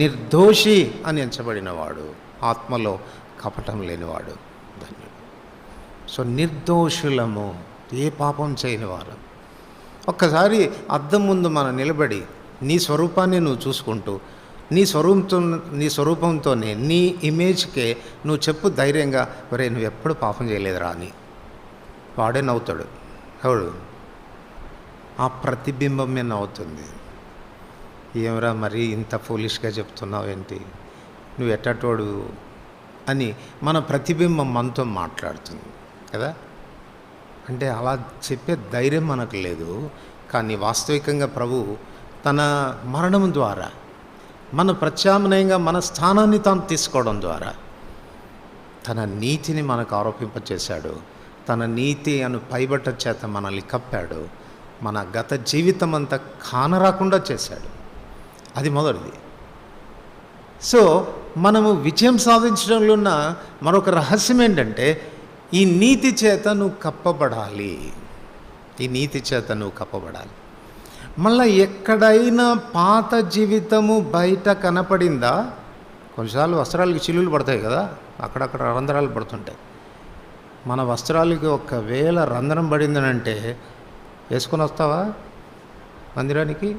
నిర్దోషి అని ఎంచబడినవాడు, ఆత్మలో కపటం లేనివాడు ధన్యుడు. సో నిర్దోషులము, ఏ పాపం చేయని వారు. ఒక్కసారి అద్దం ముందు మనం నిలబడి నీ స్వరూపాన్ని నువ్వు చూసుకుంటూ, నీ స్వరూపంతోనే, నీ ఇమేజ్కే నువ్వు చెప్పు ధైర్యంగా, ఒరే నువ్వు ఎప్పుడు పాపం చేయలేదురా అని. వాడే నవ్వుతాడు. ఎవడు? ఆ ప్రతిబింబమే నవ్వుతుంది. ఏమరా మరి ఇంత ఫూలిష్గా చెప్తున్నావు ఏంటి, నువ్వు ఎట్టటోడు అని మన ప్రతిబింబం మనతో మాట్లాడుతుంది కదా. అంటే అలా చెప్పే ధైర్యం మనకు లేదు. కానీ వాస్తవికంగా ప్రభు తన మరణం ద్వారా మన ప్రత్యామ్నాయంగా మన స్థానాన్ని తాను తీసుకోవడం ద్వారా తన నీతిని మనకు ఆరోపింపచేశాడు. తన నీతి అను పైబట్ట చేత మనల్ని కప్పాడు. మన గత జీవితం అంతా కానరాకుండా చేశాడు. అది మొదటిది. సో మనము విజయం సాధించడంలో ఉన్న మరొక రహస్యం ఏంటంటే, ఈ నీతి చేత నువ్వు కప్పబడాలి. ఈ నీతి చేత నువ్వు కప్పబడాలి. మళ్ళీ ఎక్కడైనా పాత జీవితము బయట కనపడిందా? కొన్నిసార్లు వస్త్రాలకి చిల్లులు పడతాయి కదా, అక్కడక్కడ రంధ్రాలు పడుతుంటాయి. మన వస్త్రాలకి ఒకవేళ రంధ్రం పడిందనంటే వేసుకొని వస్తావా మందిరానికి?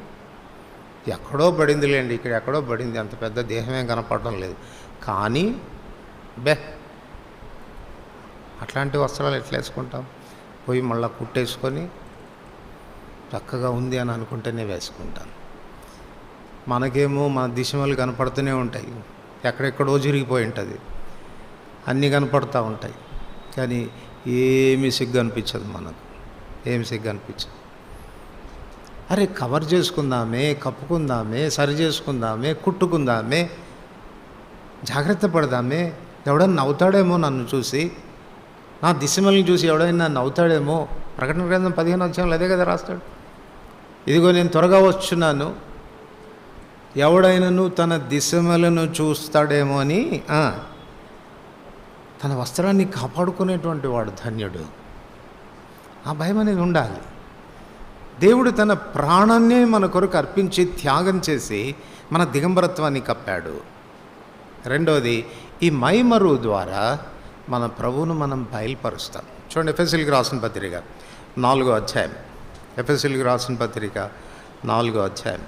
ఎక్కడో పడిందిలేండి, ఇక్కడ ఎక్కడో పడింది, అంత పెద్ద దేహమేం కనపడటం లేదు. కానీ అట్లాంటి వస్త్రాలు ఎట్లా వేసుకుంటాం? పోయి మళ్ళీ కుట్టేసుకొని చక్కగా ఉంది అని అనుకుంటేనే వేసుకుంటాను. మనకేమో మన దిశమలు కనపడుతూనే ఉంటాయి, ఎక్కడెక్కడో జరిగిపోయి ఉంటుంది, అన్నీ కనపడుతూ ఉంటాయి. కానీ ఏమీ సిగ్గు అనిపించదు మనకు, ఏమి సిగ్గు అనిపించదు. అరే కవర్ చేసుకుందామే, కప్పుకుందామే, సరి చేసుకుందామే, కుట్టుకుందామే, జాగ్రత్త పడదామే. ఎవడన్నా నవ్వుతాడేమో నన్ను చూసి, నా దిశమల్ని చూసి ఎవడైనా నవ్వుతాడేమో. ప్రకటన గ్రంథం 15వ అధ్యాయంలో అదే కదా రాస్తాడు. ఇదిగో నేను త్వరగా వచ్చున్నాను, ఎవడైనాను తన దిశమలను చూస్తాడేమో అని తన వస్త్రాన్ని కాపాడుకునేటువంటి వాడు ధన్యుడు. ఆ భయం అనేది ఉండాలి. దేవుడు తన ప్రాణాన్నే మన కొరకు అర్పించి త్యాగం చేసి మన దిగంబరత్వాన్ని కప్పాడు. రెండవది, ఈ మైమరు ద్వారా మన ప్రభువును మనం బయలుపరుస్తాం. చూడండి, ఎఫెసీయులకు రాసిన పత్రిక 4వ అధ్యాయం. ఎఫెసీయులకు రాసిన పత్రిక 4వ అధ్యాయం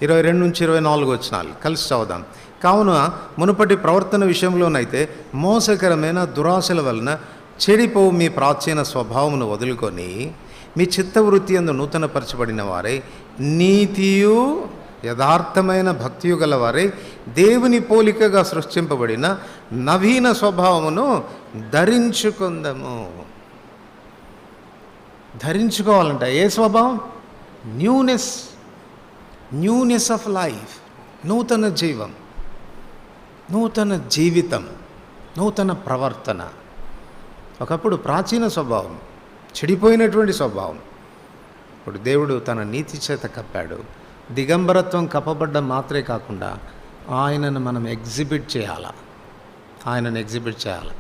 22 నుంచి 24 వచనాలు కలిసి చదువుదాం. కావున మునుపటి ప్రవర్తన విషయంలోనైతే మోసకరమైన దురాశల వలన చెడిపోవు మీ ప్రాచీన స్వభావమును వదులుకొని మీ చిత్తవృత్తి యందు నూతనపరచబడిన వారై నీతియు యథార్థమైన భక్తియు గల వారై దేవుని పోలికగా సృష్టింపబడిన నవీన స్వభావమును ధరించుకుందాము. ధరించుకోవాలంట ఏ స్వభావం? న్యూనెస్ ఆఫ్ లైఫ్, నూతన జీవం, నూతన జీవితం, నూతన ప్రవర్తన. ఒకప్పుడు ప్రాచీన స్వభావం, చెడిపోయినటువంటి స్వభావం, ఇప్పుడు దేవుడు తన నీతి చేత కప్పాడు. దిగంబరత్వం కప్పబడ్డ మాత్రమే కాకుండా ఆయనను మనం ఎగ్జిబిట్ చేయాలి. ఆయనను ఎగ్జిబిట్ చేయాలి.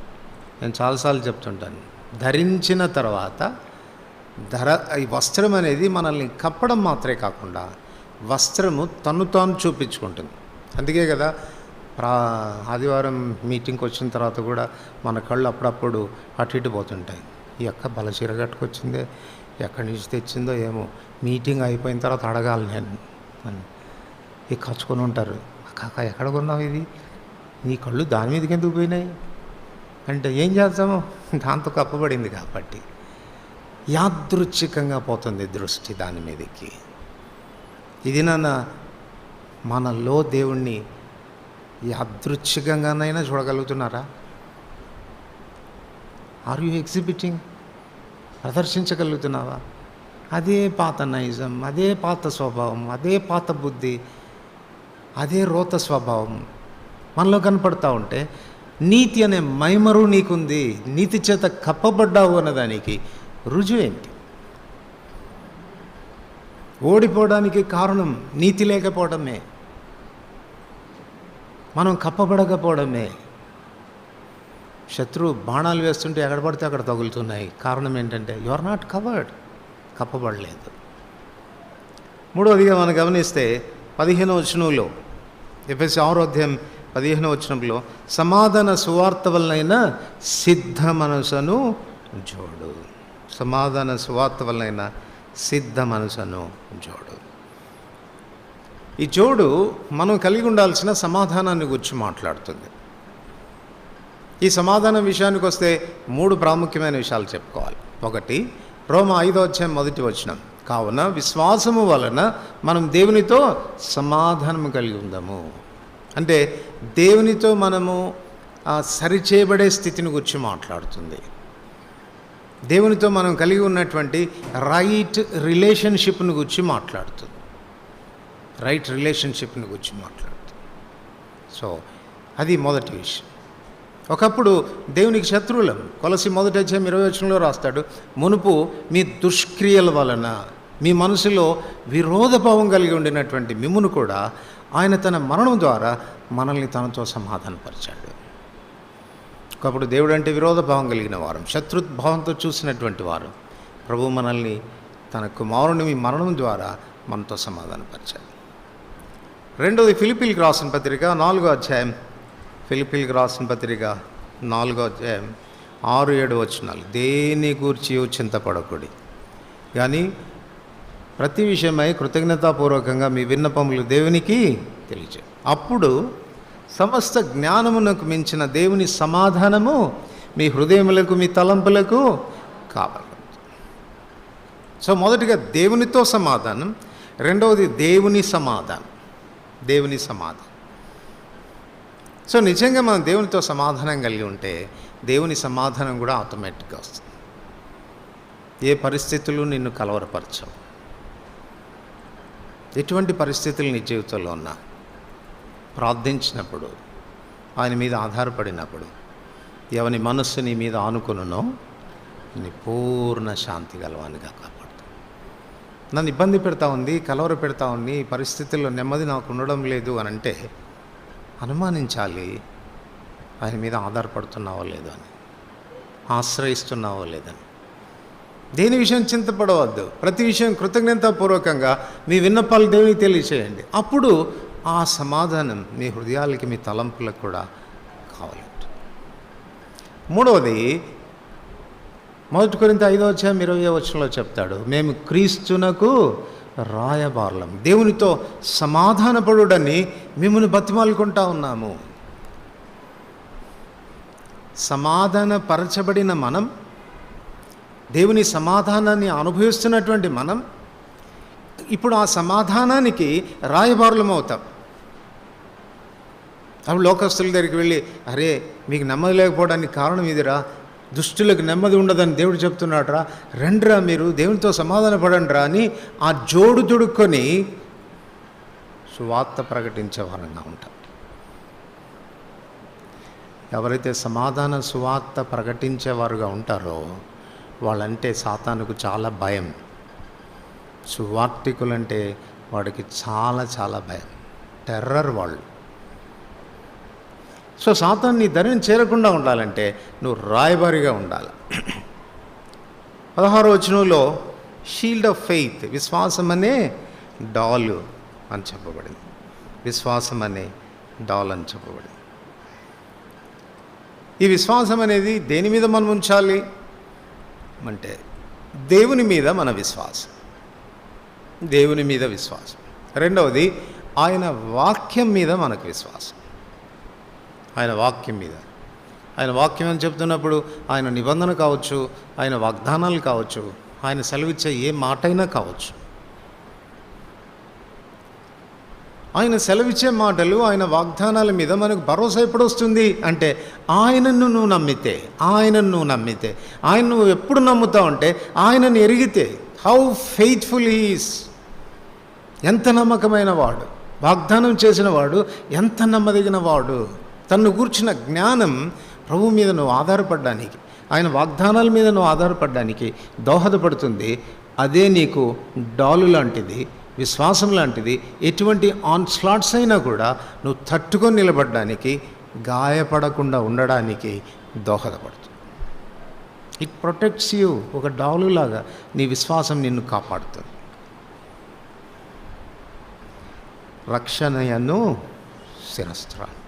నేను చాలాసార్లు చెప్తుంటాను, ధరించిన తర్వాత ఈ వస్త్రం అనేది మనల్ని కప్పడం మాత్రమే కాకుండా వస్త్రము తను తాను చూపించుకుంటుంది. అందుకే కదా ఆదివారం మీటింగ్కి వచ్చిన తర్వాత కూడా మన కళ్ళు అప్పుడప్పుడు అటు ఇటు పోతుంటాయి. ఈ అక్క బలచీర కట్టుకొచ్చిందే, ఎక్కడి నుంచి తెచ్చిందో ఏమో, మీటింగ్ అయిపోయిన తర్వాత అడగాలి నేను అని. ఇక కచ్చుకొని ఉంటారు, అక్క ఎక్కడ కొన్నావు ఇది, నీ కళ్ళు దాని మీదకి ఎందుకు పోయినాయి అంటే ఏం చేస్తాము, దాంతో కప్పబడింది కాబట్టి. యాదృచ్ఛికంగా పోతుంది దృష్టి దాని మీదకి. ఇది మనలో దేవుణ్ణి యాదృచ్ఛికంగానైనా చూడగలుగుతున్నారా? Are you exhibiting? ప్రదర్శించగలుగుతున్నావా? అదే పాత నైజం, అదే పాత స్వభావం, అదే పాత బుద్ధి, అదే రోత స్వభావం మనలో కనపడతా ఉంటే నీతి అనే మైమరు నీకుంది, నీతి చేత కప్పబడ్డావు అన్నదానికి రుజువు ఏంటి? ఓడిపోవడానికి కారణం నీతి లేకపోవడమే, మనం కప్పబడకపోవడమే. శత్రువు బాణాలు వేస్తుంటే ఎక్కడ పడితే అక్కడ తగులుతున్నాయి. కారణం ఏంటంటే యు ఆర్ నాట్ కవర్డ్, కప్పబడలేదు. మూడవదిగా మనం గమనిస్తే 15వ వచనంలో, ఎఫెసీ 6వ అధ్యాయం 15వ వచనంలో, సమాధాన సువార్త వలనైనా సిద్ధ మనసును జోడు. సమాధాన సువార్త వలనైనా సిద్ధ మనసును జోడు. ఈ జోడు మనం కలిగి ఉండాల్సిన సమాధానాన్ని గురించి మాట్లాడుతుంది. ఈ సమాధానం విషయానికి వస్తే 3 ప్రాముఖ్యమైన విషయాలు చెప్పుకోవాలి. ఒకటి, రోమా 5వ అధ్యాయం 1వ వచనం, కావున విశ్వాసము వలన మనం దేవునితో సమాధానము కలిగి ఉందాము. అంటే దేవునితో మనము సరిచేయబడే స్థితిని గురించి మాట్లాడుతుంది. దేవునితో మనం కలిగి ఉన్నటువంటి రైట్ రిలేషన్షిప్ని గురించి మాట్లాడుతుంది. రైట్ రిలేషన్షిప్ని గురించి మాట్లాడుతుంది. సో అది మొదటి విషయం. ఒకప్పుడు దేవునికి శత్రువులం. కొలసి 1:20 రాస్తాడు, మునుపు మీ దుష్క్రియల వలన మీ మనసులో విరోధభావం కలిగి ఉండినటువంటి మిమ్మును కూడా ఆయన తన మరణం ద్వారా మనల్ని తనతో సమాధానపరిచాడు. ఒకప్పుడు దేవుడు అంటే విరోధభావం కలిగిన వారు, శత్రుభావంతో చూసినటువంటి వారు. ప్రభు మనల్ని తన కుమారుని మీ మరణం ద్వారా మనతో సమాధానపరిచాడు. రెండవది ఫిలిప్పీలకు రాసిన పత్రిక 4వ అధ్యాయం. ఫిలిప్పీలకు రాసిన పత్రిక 4వ అధ్యాయం 6-7 వచనాలు. దేని గూర్చి చింతపడకూడి కానీ ప్రతి విషయమై కృతజ్ఞతాపూర్వకంగా మీ విన్నపములు దేవునికి తెలియజే. అప్పుడు సమస్త జ్ఞానమునకు మించిన దేవుని సమాధానము మీ హృదయములకు మీ తలంపులకు కావాలి. సో మొదటిగా దేవునితో సమాధానం, రెండవది దేవుని సమాధానం. దేవుని సమాధానం. సో నిజంగా మనం దేవునితో సమాధానం కలిగి ఉంటే దేవుని సమాధానం కూడా ఆటోమేటిక్గా వస్తుంది. ఏ పరిస్థితులు నిన్ను కలవరపరచవు. ఎటువంటి పరిస్థితులు నీ జీవితంలో ఉన్నా ప్రార్థించినప్పుడు, ఆయన మీద ఆధారపడినప్పుడు, ఎవని మనస్సు నీ మీద ఆనుకునునో నీ పూర్ణ శాంతి గలవానిగా కాపాడుతుంది. నన్ను ఇబ్బంది పెడతా ఉంది, కలవర పెడతా ఉంది, ఈ పరిస్థితుల్లో నెమ్మది నాకు ఉండడం లేదు అని అంటే అనుమానించాలి, ఆయన మీద ఆధారపడుతున్నావో లేదో అని, ఆశ్రయిస్తున్నావో లేదని. దేని విషయం చింతపడవద్దు. ప్రతి విషయం కృతజ్ఞతాపూర్వకంగా మీ విన్నపాలు దేవునికి తెలియచేయండి. అప్పుడు ఆ సమాధానం మీ హృదయాలకి మీ తలంపులకు కూడా కావాలంట. మూడవది 1 కొరింథీ 5వ అధ్యాయం 20వ వచనంలో చెప్తాడు, మేము క్రీస్తునకు రాయబారులం, దేవునితో సమాధానపడుడని మిమ్మల్ని బతిమాలుకుంటా ఉన్నాము. సమాధానపరచబడిన మనం, దేవుని సమాధానాన్ని అనుభవిస్తున్నటువంటి మనం ఇప్పుడు ఆ సమాధానానికి రాయబారులం అవుతాం. అప్పుడు లోకస్తుల దగ్గరికి వెళ్ళి, అరే మీకు నెమ్మది లేకపోవడానికి కారణం ఇదిరా, దుష్టులకు నెమ్మది ఉండదని దేవుడు చెప్తున్నాడు రా, రండిరా మీరు దేవునితో సమాధాన పడండి రా అని ఆ జోడు దుడుక్కొని సువార్త ప్రకటించే వారంగా ఉంటాం. ఎవరైతే సమాధాన సువార్త ప్రకటించేవారుగా ఉంటారో వాళ్ళంటే సాతానుకు చాలా భయం. సువార్తికులంటే వాడికి చాలా చాలా భయం, టెర్రర్ వాళ్ళు. సో సాతాను నీ ధరిని చేరకుండా ఉండాలంటే నువ్వు రాయబారిగా ఉండాలి. 16వ వచనంలో షీల్డ్ ఆఫ్ ఫెయిత్, విశ్వాసం అనే డాలు అని చెప్పబడింది. విశ్వాసం అనే డాల్ అని చెప్పబడింది. ఈ విశ్వాసం అనేది దేని మీద మనం ఉంచాలి అంటే దేవుని మీద మన విశ్వాసం, దేవుని మీద విశ్వాసం. రెండవది ఆయన వాక్యం మీద మనకు విశ్వాసం. ఆయన వాక్యం మీద, ఆయన వాక్యం అని చెప్తున్నప్పుడు ఆయన నిబంధన కావచ్చు, ఆయన వాగ్దానాలు కావచ్చు, ఆయన సెలవిచ్చే ఏ మాట అయినా కావచ్చు. ఆయన సెలవిచ్చే మాటలు, ఆయన వాగ్దానాల మీద మనకు భరోసా ఎప్పుడు వస్తుంది అంటే ఆయనను నువ్వు నమ్మితే, ఆయనను నువ్వు నమ్మితే. ఆయన నువ్వు ఎప్పుడు నమ్ముతావు అంటే ఆయనను ఎరిగితే. హౌ ఫెయిత్ఫుల్ హీ ఈస్, ఎంత నమ్మకమైన వాడు, వాగ్దానం చేసిన వాడు ఎంత నమ్మదగిన వాడు. తన్ను కూర్చున్న జ్ఞానం ప్రభు మీద నువ్వు ఆధారపడడానికి, ఆయన వాగ్దానాల మీద నువ్వు ఆధారపడడానికి దోహదపడుతుంది. అదే నీకు డాలు లాంటిది, విశ్వాసం లాంటిది. ఎటువంటి ఆన్స్లాట్స్ అయినా కూడా నువ్వు తట్టుకొని నిలబడడానికి, గాయపడకుండా ఉండడానికి దోహదపడుతుంది. It protects you. ఒక డాలులాగా నీ విశ్వాసం నిన్ను కాపాడుతుంది. రక్షణయను శిరస్త్రాలు,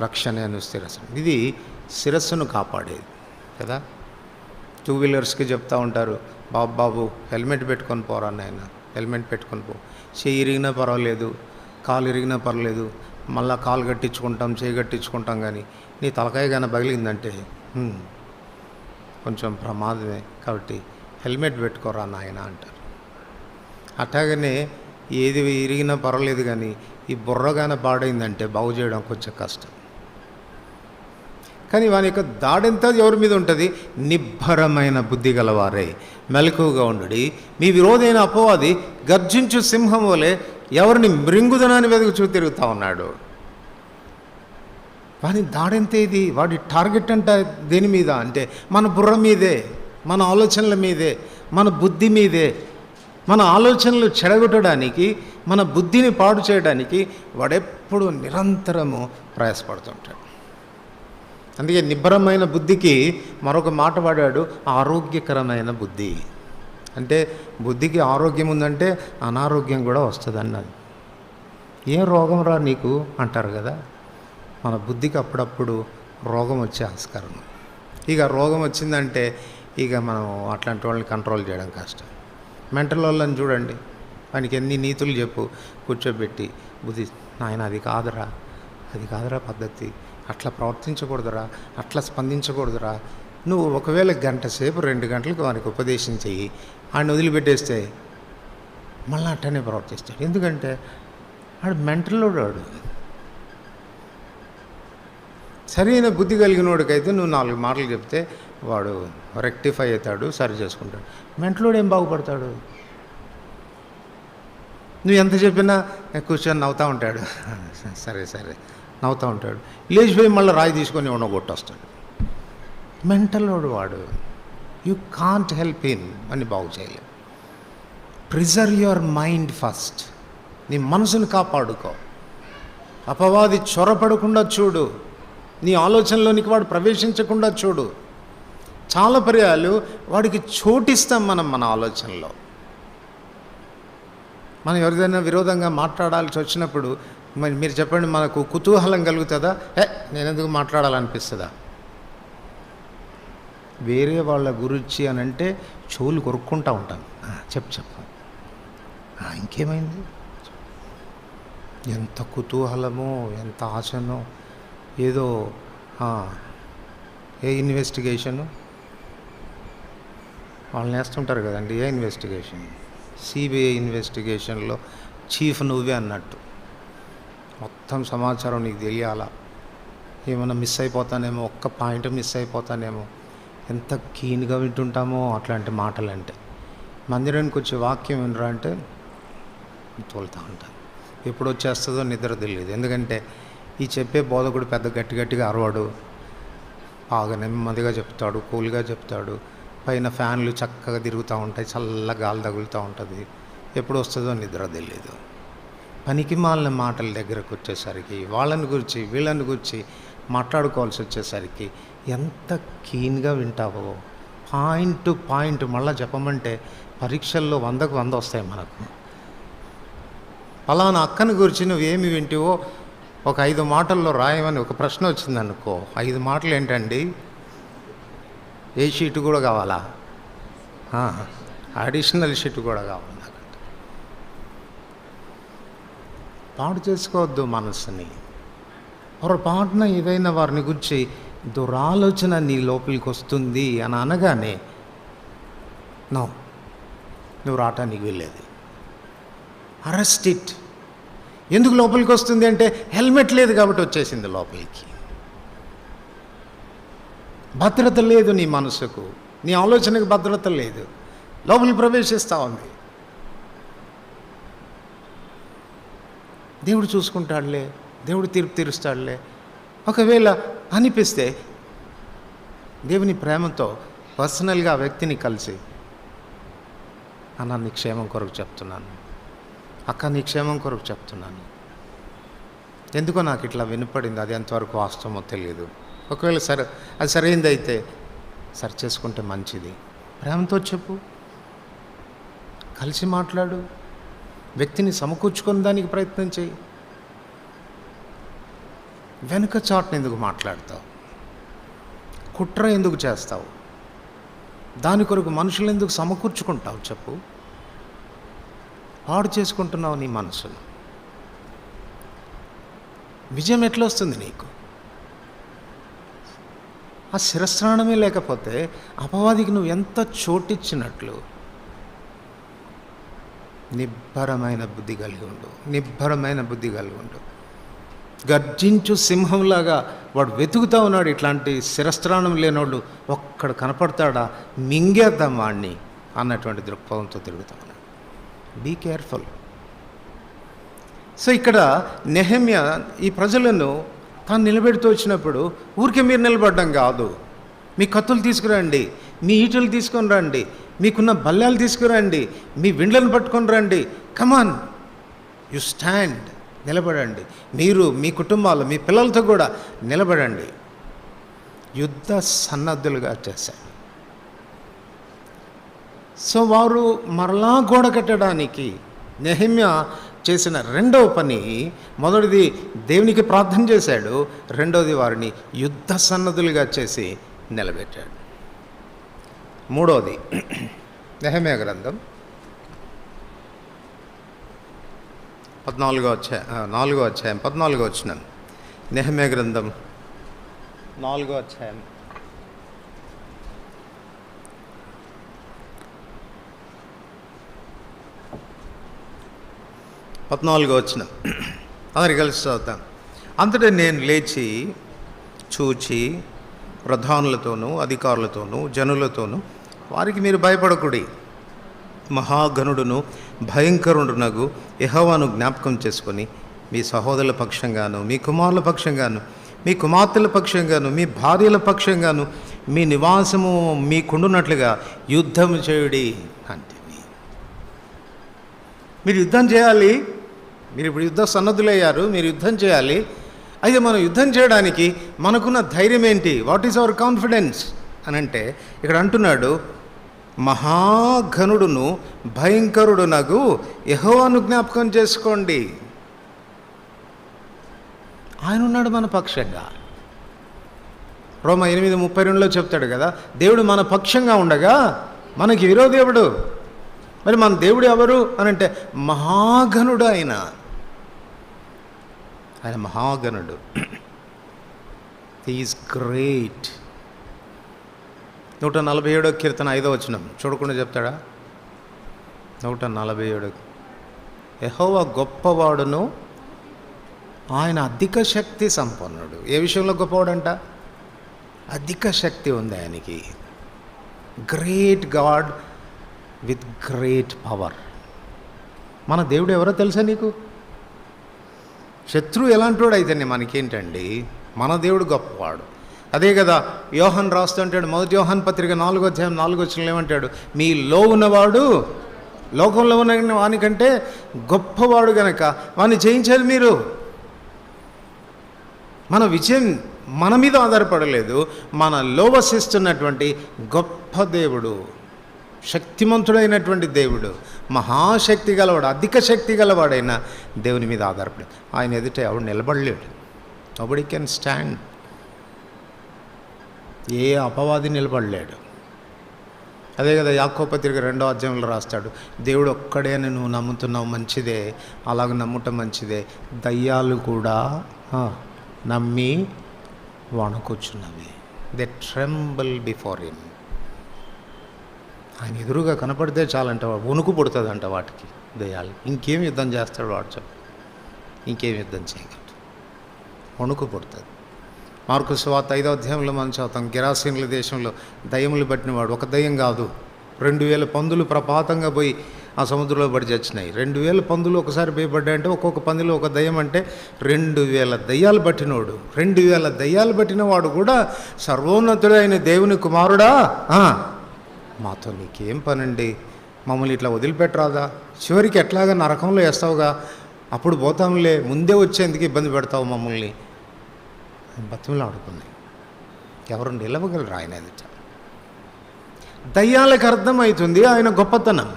రక్షణయను శిరస్సు, ఇది శిరస్సును కాపాడేది కదా. 2 వీలర్స్కి చెప్తా ఉంటారు, బాబు హెల్మెట్ పెట్టుకొని పోరా నాయన, హెల్మెట్ పెట్టుకొని పో. చెయ్యి ఇరిగినా పర్వాలేదు, కాలు ఇరిగినా పర్వాలేదు, మళ్ళీ కాలు కట్టించుకుంటాం, చేయి కట్టించుకుంటాం. కానీ నీ తలకాయ కానీ పగిలిందంటే కొంచెం ప్రమాదమే, కాబట్టి హెల్మెట్ పెట్టుకోరా నాయన అంటారు. అట్లాగనే ఏది ఇరిగినా పర్వాలేదు, కానీ ఈ బుర్రగానే పాడైందంటే బాగు చేయడం కొంచెం కష్టం. కానీ వాని యొక్క దాడంతా ఎవరి మీద ఉంటుంది? నిబ్బరమైన బుద్ధి గలవారే మెలకువగా ఉండుడి, మీ విరోధైన అపవాది గర్జించు సింహం వలె ఎవరిని మృంగుదనాన్ని వెతుకుచూ తిరుగుతూ ఉన్నాడు. వాని దాడెంత ఇది, వాడి టార్గెట్ అంటే దేని మీద అంటే మన బుర్ర మీదే, మన ఆలోచనల మీదే, మన బుద్ధి మీదే. మన ఆలోచనలు చెడగొట్టడానికి, మన బుద్ధిని పాడు చేయడానికి వాడెప్పుడు నిరంతరము ప్రయాసపడుతుంటాడు. అందుకే నిబ్బరమైన బుద్ధికి మరొక మాట వాడాడు, ఆరోగ్యకరమైన బుద్ధి. అంటే బుద్ధికి ఆరోగ్యం ఉందంటే అనారోగ్యం కూడా వస్తుంది అన్నది. ఏం రోగం రా నీకు అంటారు కదా, మన బుద్ధికి అప్పుడప్పుడు రోగం వచ్చే ఆస్కారం. ఇక రోగం వచ్చిందంటే ఇక మనం అట్లాంటి వాళ్ళని కంట్రోల్ చేయడం కష్టం. మెంటల్ వాళ్ళని చూడండి, వానికి ఎన్ని నీతులు చెప్పు, కూర్చోబెట్టి బుద్ధి, నాయన అది కాదురా పద్ధతి, అట్లా ప్రవర్తించకూడదురా, అట్లా స్పందించకూడదురా. నువ్వు ఒకవేళ గంట సేపు 2 గంటలకు వానికి ఉపదేశం చెయ్యి, ఆయన వదిలిపెట్టేస్తే మళ్ళీ అట్టనే ప్రవర్తిస్తాడు. ఎందుకంటే వాడు మెంటల్లోడు. వాడు సరైన బుద్ధి కలిగినోడికైతే నువ్వు 4 మాటలు చెప్తే వాడు రెక్టిఫై అవుతాడు, సరి చేసుకుంటాడు. మెంటలోడు ఏం బాగుపడతాడు? నువ్వు ఎంత చెప్పినా కూర్చొని నవ్వుతూ ఉంటాడు, సరే నవ్వుతూ ఉంటాడు, లేచిపోయి మళ్ళీ రాయి తీసుకొని ఎవడో కొట్టొస్తాడు. మెంటలోడు వాడు. యూ కాంట్ హెల్ప్ హిమ్ అని బాగు చేయలేవు. Preserve your mind first. నీ మనసును కాపాడుకో, అపవాది చొరపడకుండా చూడు, నీ ఆలోచనలోనికి వాడు ప్రవేశించకుండా చూడు. చాలా పర్యాలు వాడికి చోటిస్తాం మన ఆలోచనలో. మనం ఎవరిదైనా విరోధంగా మాట్లాడాల్సి వచ్చినప్పుడు మరి మీరు చెప్పండి, మనకు కుతూహలం కలుగుతుందా? నేనెందుకు మాట్లాడాలనిపిస్తుందా? వేరే వాళ్ళ గురించి అని అంటే చెవులు కొరుక్కుంటూ ఉంటాను. చెప్పు ఇంకేమైంది? ఎంత కుతూహలమో, ఎంత ఆశనో. ఏదో ఏ ఇన్వెస్టిగేషను వాళ్ళని వేస్తుంటారు కదండి, ఏ ఇన్వెస్టిగేషన్, సిబిఐ ఇన్వెస్టిగేషన్లో చీఫ్ నువ్వే అన్నట్టు మొత్తం సమాచారం నీకు తెలియాలా. ఏమైనా మిస్ అయిపోతానేమో, ఒక్క పాయింట్ మిస్ అయిపోతానేమో. ఎంత కీన్గా వింటుంటామో అట్లాంటి మాటలంటే. మందిరానికి వచ్చే వాక్యం వినరా అంటే తోలుతూ ఉంటాను. ఎప్పుడు వచ్చేస్తుందో నిద్ర తెలియదు. ఎందుకంటే ఈ చెప్పే బోధకుడు పెద్ద గట్టిగా అరవాడు, బాగా నెమ్మదిగా చెప్తాడు, కూల్గా చెప్తాడు. పైన ఫ్యాన్లు చక్కగా తిరుగుతూ ఉంటాయి, చల్ల గాలి తగులుతూ ఉంటుంది. ఎప్పుడు వస్తుందో నిద్ర తెలియదు. పనికి మాలిన మాటల దగ్గరకు వచ్చేసరికి, వాళ్ళని గురించి వీళ్ళని గురించి మాట్లాడుకోవాల్సి వచ్చేసరికి ఎంత కీన్గా వింటావో. పాయింట్ టు పాయింట్ మళ్ళీ చెప్పమంటే పరీక్షల్లో 100కు 100 వస్తాయి మనకు. ఫలానా అక్కని గురించి నువ్వేమి వింటివో ఒక 5 మాటల్లో రాయమని ఒక ప్రశ్న వచ్చిందనుకో, 5 మాటలు ఏంటండి? ఏ షీటు కూడా కావాలా? అడిషనల్ షీట్ కూడా కావాలి. పాడు చేసుకోవద్దు మనసుని. పొరపాటున ఏదైనా వారిని గురించి దురాలోచన నీ లోపలికి వస్తుంది అని అనగానే నువ్వు రావటానికి వెళ్ళేది. Arrest it. ఎందుకు లోపలికి వస్తుంది అంటే హెల్మెట్ లేదు కాబట్టి వచ్చేసింది లోపలికి. భద్రత లేదు నీ మనసుకు, నీ ఆలోచనకు భద్రత లేదు, లోపలికి ప్రవేశిస్తూ ఉంది. దేవుడు చూసుకుంటాడులే, దేవుడు తీర్పు తీరుస్తాడులే. ఒకవేళ అనిపిస్తే దేవుని ప్రేమతో పర్సనల్గా ఆ వ్యక్తిని కలిసి, అన్న నీ క్షేమం కొరకు చెప్తున్నాను, అక్క నీ క్షేమం కొరకు చెప్తున్నాను, ఎందుకో నాకు ఇట్లా వినపడింది, అది ఎంతవరకు వాస్తవమో తెలియదు. ఒకవేళ అది సరైనదైతే సరి చేసుకుంటే మంచిది. ప్రేమతో చెప్పు, కలిసి మాట్లాడు, వ్యక్తిని సమకూర్చుకొని దానికి ప్రయత్నం చేయి. వెనుక చాటును ఎందుకు మాట్లాడతావు? కుట్ర ఎందుకు చేస్తావు? దాని కొరకు మనుషులు ఎందుకు సమకూర్చుకుంటావు? చెప్పు. పాడు చేసుకుంటున్నావు నీ మనసును. విజయం ఎట్లా వస్తుంది నీకు? ఆ శిరస్నానమే లేకపోతే అపవాదికి నువ్వు ఎంత చోటిచ్చినట్లు. నిబ్బరమైన బుద్ధి కలిగి ఉండు, నిబ్బరమైన బుద్ధి కలిగి ఉండు. గర్జించు సింహంలాగా వాడు వెతుకుతా ఉన్నాడు. ఇట్లాంటి శిరస్త్రాణం లేనోళ్ళు ఒక్కడు కనపడతాడా, మింగేద్దాం వాడిని అన్నటువంటి దృక్పథంతో తిరుగుతా ఉన్నాడు. Be careful. సో ఇక్కడ నెహెమ్యా ఈ ప్రజలను తాను నిలబెడుతూ వచ్చినప్పుడు ఊరికే మీరు నిలబడడం కాదు, మీ కత్తులు తీసుకురండి, మీ ఈటలు తీసుకొని రండి, మీకున్న బల్లాలు తీసుకురండి, మీ విండ్లను పట్టుకొని రండి, కమాన్ యు స్టాండ్, నిలబడండి. మీరు మీ కుటుంబాలు మీ పిల్లలతో కూడా నిలబడండి. యుద్ధ సన్నద్ధులుగా చేశారు. సో వారు మరలా గోడ కట్టడానికి నెహెమ్యా చేసిన రెండవ పని, మొదటిది దేవునికి ప్రార్థన చేశాడు, రెండవది వారిని యుద్ధ సన్నద్ధులుగా చేసి నిలబెట్టాడు. మూడవది నెహెమ్యా గ్రంథం 4వ అధ్యాయం 14వ వచనం. నెహెమ్యా గ్రంథం 4వ అధ్యాయం 14వ వచనం. అందరికి కలిసి చదువుతాం. అంతటా నేను లేచి చూచి ప్రధానులతోనూ అధికారులతోనూ జనులతోనూ, వారికి మీరు భయపడకుడి, మహాగణుడును భయంకరుడునగు యెహోవాను జ్ఞాపకం చేసుకొని మీ సహోదరుల పక్షంగాను, మీ కుమారుల పక్షంగాను, మీ కుమార్తెల పక్షంగాను, మీ భార్యల పక్షంగాను, మీ నివాసము మీకుండునట్లుగా యుద్ధం చేయుడి అంటే మీరు యుద్ధం చేయాలి. మీరు ఇప్పుడు యుద్ధ సన్నద్ధులయ్యారు, మీరు యుద్ధం చేయాలి. అయితే మనం యుద్ధం చేయడానికి మనకున్న ధైర్యం ఏంటి? వాట్ ఈజ్ అవర్ కాన్ఫిడెన్స్ అని అంటే ఇక్కడ అంటున్నాడు, మహాఘనుడును భయంకరుడునగు యెహోవాను జ్ఞాపకం చేసుకోండి. ఆయన ఉన్నాడు మన పక్షంగా. రోమా 8:32 చెప్తాడు కదా, దేవుడు మన పక్షంగా ఉండగా మనకి విరోధి ఎవడు? మరి మన దేవుడు ఎవరు అని అంటే మహాఘనుడు. ఆయన మహాఘనుడు. He is great. 147వ కీర్తన 5వ వచనం చూడకుండా చెప్తాడా? 147. యెహోవా గొప్పవాడును, ఆయన అధిక శక్తి సంపన్నుడు. ఏ విషయంలో గొప్పవాడంట? అధిక శక్తి ఉంది ఆయనకి. Great God with great power. మన దేవుడు ఎవరో తెలుసా నీకు? శత్రువు ఎలాంటివాడు అయితేనే మనకేంటండి, మన దేవుడు గొప్పవాడు. అదే కదా యోహాన్ రాస్తుంటాడు, 1 యోహాన్ పత్రిక 4వ అధ్యాయం 4వ వచనంలో ఏమంటాడు? మీలో ఉన్నవాడు లోకంలో ఉన్న వానికంటే గొప్పవాడు గనక వాడిని జయించాలి మీరు. మన విజయం మన మీద ఆధారపడలేదు, మనలో వసిస్తున్నటువంటి గొప్ప దేవుడు, శక్తిమంతుడైనటువంటి దేవుడు, మహాశక్తి గలవాడు, అధిక శక్తి గలవాడైన దేవుని మీద ఆధారపడి ఆయన ఎదుట ఎవడు నిలబడలేడు. Nobody can stand. ఏ అపవాది నిలబడలేడు. అదే కదా యాకోబు పత్రిక 2వ అధ్యాయంలో రాస్తాడు, దేవుడు ఒక్కడే అని నువ్వు నమ్ముతున్నావు, మంచిదే, అలాగ నమ్ముటం మంచిదే, దయ్యాలు కూడా నమ్మి వణుకుచున్నవి. They tremble before him. ఆయన ఎదురుగా కనపడితే చాలంట వణుకు పుడుతుందంట వాటికి, దయ్యాలు. ఇంకేం యుద్ధం చేస్తాడు వాడు? చెప్పు, ఇంకేం యుద్ధం చేయగలడు? వణుకు పుడుతుంది. మార్కు సువార్త 5వ అధ్యాయంలో మనం చదువుతాం, గెరాసీనుల దేశంలో దయ్యములు పట్టినవాడు ఒక దయ్యం కాదు, 2000 పందులు ప్రపాతంగా పోయి ఆ సముద్రంలో పడి చచ్చినాయి. 2000 పందులు ఒకసారి భయపడ్డాయంటే ఒక్కొక్క పందులో ఒక దయ్యం అంటే 2000 దయ్యాలు పట్టినవాడు. 2000 దయ్యాలు పట్టినవాడు కూడా సర్వోన్నతుడైన దేవుని కుమారుడా, మాతో నీకేం పనండి, మమ్మల్ని ఇట్లా వదిలిపెట్టరాదా, చివరికి ఎట్లాగా నరకంలో వేస్తావుగా, అప్పుడు పోతాంలే, ముందే వచ్చేందుకు ఇబ్బంది పెడతావు మమ్మల్ని బతుములు ఆడుకున్నాయి. ఎవరు నిలవగలరు ఆయన ఎదుట? దయ్యాలకు అర్థమవుతుంది ఆయన గొప్పతనం,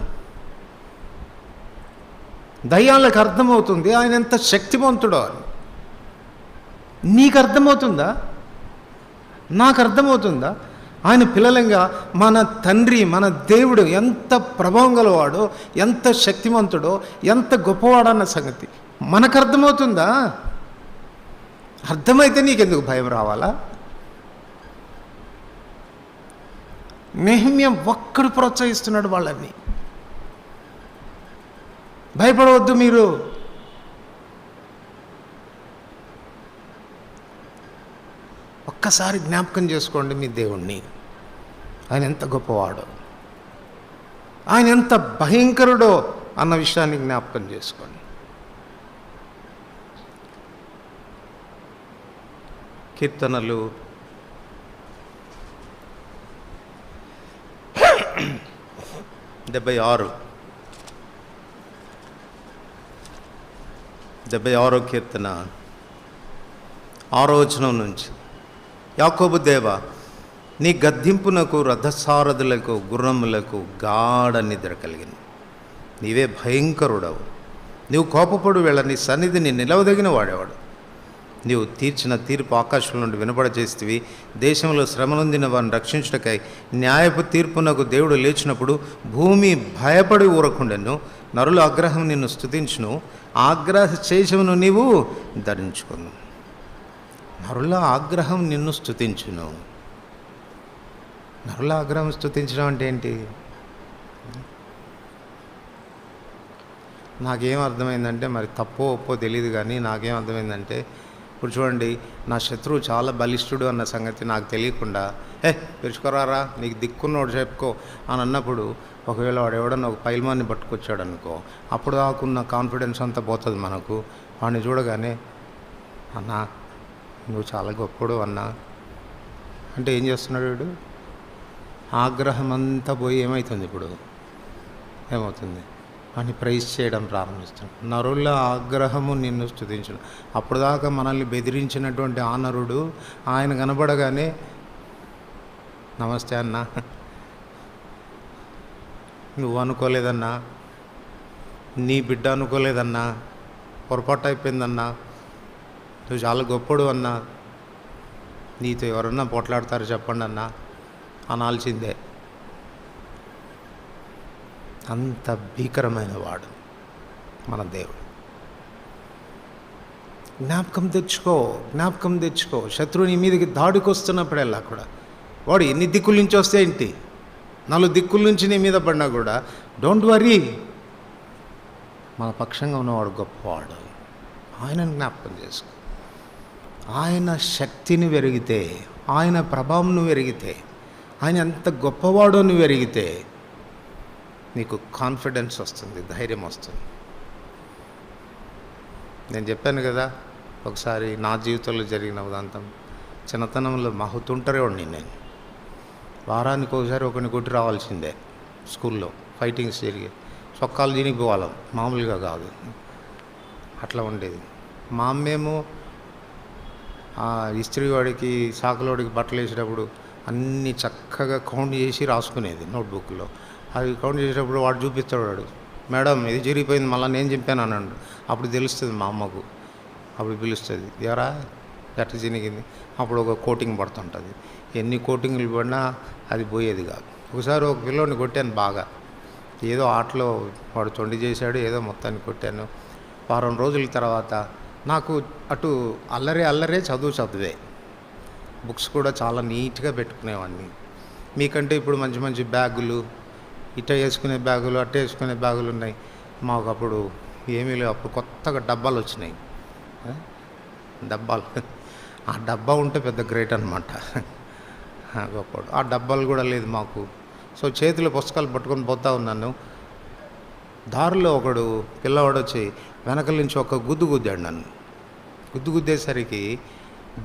దయ్యాలకు అర్థమవుతుంది ఆయన ఎంత శక్తివంతుడో అని. నీకు అర్థమవుతుందా? నాకు అర్థమవుతుందా? ఆయన పిల్లలంగా మన తండ్రి, మన దేవుడు ఎంత ప్రభావం గలవాడో, ఎంత శక్తివంతుడో, ఎంత గొప్పవాడన్న సంగతి మనకు అర్థమవుతుందా? అర్థమైతే నీకెందుకు భయం రావాలా? నెహెమ్యా ఒక్కడు ప్రోత్సహిస్తున్నాడు వాళ్ళని. భయపడవద్దు మీరు. ఒక్కసారి జ్ఞాపకం చేసుకోండి మీ దేవుణ్ణి. ఆయన ఎంత గొప్పవాడో, ఆయన ఎంత భయంకరుడో అన్న విషయాన్ని జ్ఞాపకం చేసుకోండి. కీర్తనలు 76 కీర్తన 6వ వచనం నుంచి, యాకోబు దేవా, నీ గద్దింపునకు రథసారథులకు గుర్రములకు గాఢ నిద్ర కలిగింది. నీవే భయంకరుడవు. నీవు కోపపడు వేళ నీ సన్నిధిని నిలవదగిన వాడేవాడు. నీవు తీర్చిన తీర్పు ఆకాశం నుండి వినపడచేస్తేవి. దేశంలో శ్రమనొందిన వారిని రక్షించుటకై న్యాయపు తీర్పునకు దేవుడు లేచినప్పుడు భూమి భయపడి ఊరకుండెను. నరుల ఆగ్రహం నిన్ను స్తుతించును, ఆగ్రహ శేషమును నీవు ధరించుకును. నరుల ఆగ్రహం నిన్ను స్తుతించును. నరుల ఆగ్రహం స్తుతించడం అంటే ఏంటి? నాకేం అర్థమైందంటే, మరి తప్పో ఒప్పో తెలియదు కానీ నాకేం అర్థమైందంటే, ఇప్పుడు చూడండి, నా శత్రువు చాలా బలిష్ఠుడు అన్న సంగతి నాకు తెలియకుండా పిలుచుకోరారా, నీకు దిక్కున్నోడు చెప్పుకో అని అన్నప్పుడు, ఒకవేళ వాడు ఎవడన్నా ఒక పైల్మాన్ని పట్టుకొచ్చాడు అనుకో, అప్పుడు దాకున్న కాన్ఫిడెన్స్ అంతా పోతుంది మనకు. వాడిని చూడగానే, అన్నా నువ్వు చాలా గొప్పడు అన్నా అంటే ఏం చేస్తున్నాడు వీడు? ఆగ్రహం అంతా పోయి ఏమవుతుంది? ఇప్పుడు ఏమవుతుంది? అని ప్రైజ్ చేయడం ప్రారంభిస్తాడు. నరుల ఆగ్రహము నిన్ను స్తుతించడం. అప్పుడు దాకా మనల్ని బెదిరించినటువంటి ఆ నరుడు ఆయన కనబడగానే, నమస్తే అన్నా, నువ్వు అనుకోలేదన్నా, నీ బిడ్డ అనుకోలేదన్నా, పొరపాటు అయిపోయిందన్నా, నువ్వు చాలా గొప్పడు అన్నా, నీతో ఎవరన్నా పోట్లాడతారు చెప్పండి అన్నా అనాల్సిందే. అంత భీకరమైన వాడు మన దేవుడు. జ్ఞాపకం తెచ్చుకో. శత్రువు నీ మీదకి దాడికి వస్తున్నప్పుడల్లా కూడా, వాడు ఎన్ని దిక్కుల నుంచి వస్తే ఏంటి, 4 దిక్కుల నుంచి నీ మీద పడినా కూడా డోంట్ వరీ, మన పక్షంగా ఉన్నవాడు గొప్పవాడు. ఆయనను జ్ఞాపకం చేసుకో. ఆయన శక్తిని వెరిగితే, ఆయన ప్రభావం నువ్వు వెరిగితే, ఆయన ఎంత గొప్పవాడో నువ్వు వెరిగితే నీకు కాన్ఫిడెన్స్ వస్తుంది, ధైర్యం వస్తుంది. నేను చెప్పాను కదా, ఒకసారి నా జీవితంలో జరిగిన ఉదాంతం. చిన్నతనంలో తుంటరేవాడిని నేను. వారానికి ఒకసారి ఒకరిని కొట్టి రావాల్సిందే. స్కూల్లో ఫైటింగ్స్ జరిగి చొక్కాలు తినిపోవాలం, మామూలుగా కాదు, అట్లా ఉండేది. మా అమ్మేమో ఇస్త్రీ వాడికి సాకులోడికి బట్టలు వేసేటప్పుడు అన్నీ చక్కగా కౌంట్ చేసి రాసుకునేది నోట్బుక్లో. అవి కౌంట్ చేసేటప్పుడు వాడు చూపిస్తాడు, వాడు మేడం ఇది జరిగిపోయింది మళ్ళీ నేను చెప్పాను అన్నాడు. అప్పుడు తెలుస్తుంది మా అమ్మకు, అప్పుడు పిలుస్తుంది, ఎవరా ఎట్ట చినిగింది. అప్పుడు ఒక కోటింగ్ పడుతుంటుంది. ఎన్ని కోటింగ్లు పడినా అది పోయేది కాదు. ఒకసారి ఒక పిల్లోని కొట్టాను బాగా, ఏదో ఆటలో వాడు తొండి చేశాడు, ఏదో మొత్తాన్ని కొట్టాను. వారం రోజుల తర్వాత నాకు అటు అల్లరే చదువే, బుక్స్ కూడా చాలా నీట్గా పెట్టుకునేవాడిని. మీకంటే ఇప్పుడు మంచి మంచి బ్యాగులు, ఇట్ట వేసుకునే బ్యాగులు, అట్ట వేసుకునే బ్యాగులు ఉన్నాయి. మాకు అప్పుడు ఏమీ లేవు. అప్పుడు కొత్తగా డబ్బాలు వచ్చినాయి, డబ్బాలు. ఆ డబ్బా ఉంటే పెద్ద గ్రేట్ అనమాట, గొప్పడు. ఆ డబ్బాలు కూడా లేదు మాకు. సో చేతిలో పుస్తకాలు పట్టుకొని పోతా ఉన్నాను. దారిలో ఒకడు పిల్లవాడు వచ్చి వెనకల నుంచి ఒక గుద్దాడు నన్ను. గుద్దేసరికి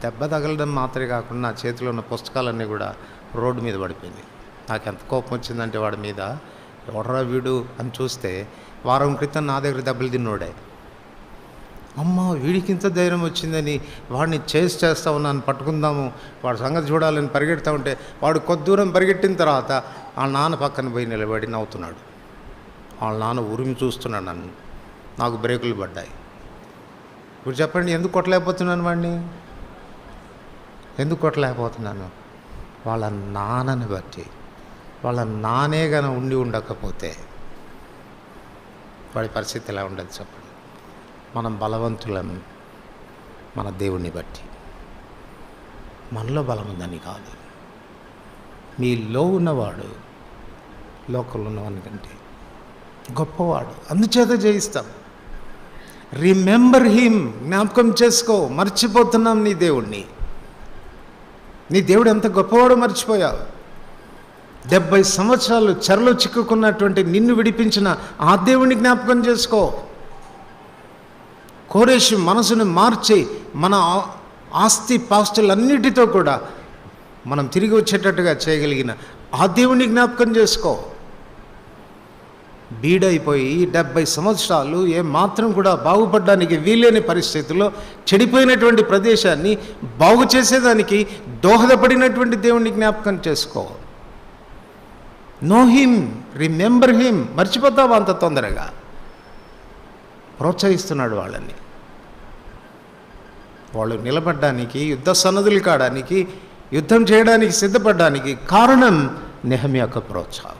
దెబ్బ తగలడం మాత్రమే కాకుండా నా చేతిలో ఉన్న పుస్తకాలన్నీ కూడా రోడ్డు మీద పడిపోయింది. నాకు ఎంత కోపం వచ్చిందంటే వాడి మీద, ఎవడరా వీడు అని చూస్తే వారం క్రితం నా దగ్గర దెబ్బలు తిన్నోడే. అమ్మ వీడికి ఇంత ధైర్యం వచ్చిందని వాడిని చేస్తా ఉన్నాను, పట్టుకుందాము, వాడి సంగతి చూడాలని పరిగెడతా ఉంటే వాడు కొద్ది దూరం పరిగెట్టిన తర్వాత వాళ్ళ నాన్న పక్కన పోయి నిలబడి నవ్వుతున్నాడు. వాళ్ళ నాన్న ఉరిమి చూస్తున్నాడు నన్ను. నాకు బ్రేకులు పడ్డాయి. ఇప్పుడు చెప్పండి, ఎందుకు కొట్టలేకపోతున్నాను వాడిని? ఎందుకు కొట్టలేకపోతున్నాను? వాళ్ళ నాన్నని బట్టి. వాళ్ళ నానే గాన ఉండకపోతే వాడి పరిస్థితి ఎలా ఉండదు చెప్పండి. మనం బలవంతులం మన దేవుణ్ణి బట్టి. మనలో బలం ఉందని కాదు. మీలో ఉన్నవాడు లోకంలో ఉన్నవాని కంటే గొప్పవాడు, అందుచేత జయిస్తాం. రిమెంబర్ హిమ్, జ్ఞాపకం చేసుకో. మర్చిపోతున్నాం నీ దేవుణ్ణి. నీ దేవుడు ఎంత గొప్పవాడో మర్చిపోయావు. 70 సంవత్సరాలు చెరలో చిక్కుకున్నటువంటి నిన్ను విడిపించిన ఆ దేవుణ్ణి జ్ఞాపకం చేసుకో. కోరేషు మనసును మార్చి మన ఆస్తి పాస్తులన్నిటితో కూడా మనం తిరిగి వచ్చేటట్టుగా చేయగలిగిన ఆ దేవుణ్ణి జ్ఞాపకం చేసుకో. బీడైపోయి 70 సంవత్సరాలు ఏమాత్రం కూడా బాగుపడడానికి వీలేని పరిస్థితుల్లో చెడిపోయినటువంటి ప్రదేశాన్ని బాగు చేసేదానికి దోహదపడినటువంటి దేవుణ్ణి జ్ఞాపకం చేసుకో. Know him, remember him. మర్చిపోతావా అంత తొందరగా? ప్రోత్సహిస్తున్నాడు వాళ్ళని. వాళ్ళు నిలబడడానికి, యుద్ధ సన్నదులు కావడానికి, యుద్ధం చేయడానికి సిద్ధపడడానికి కారణం నెహెమ్యా యొక్క ప్రోత్సాహం.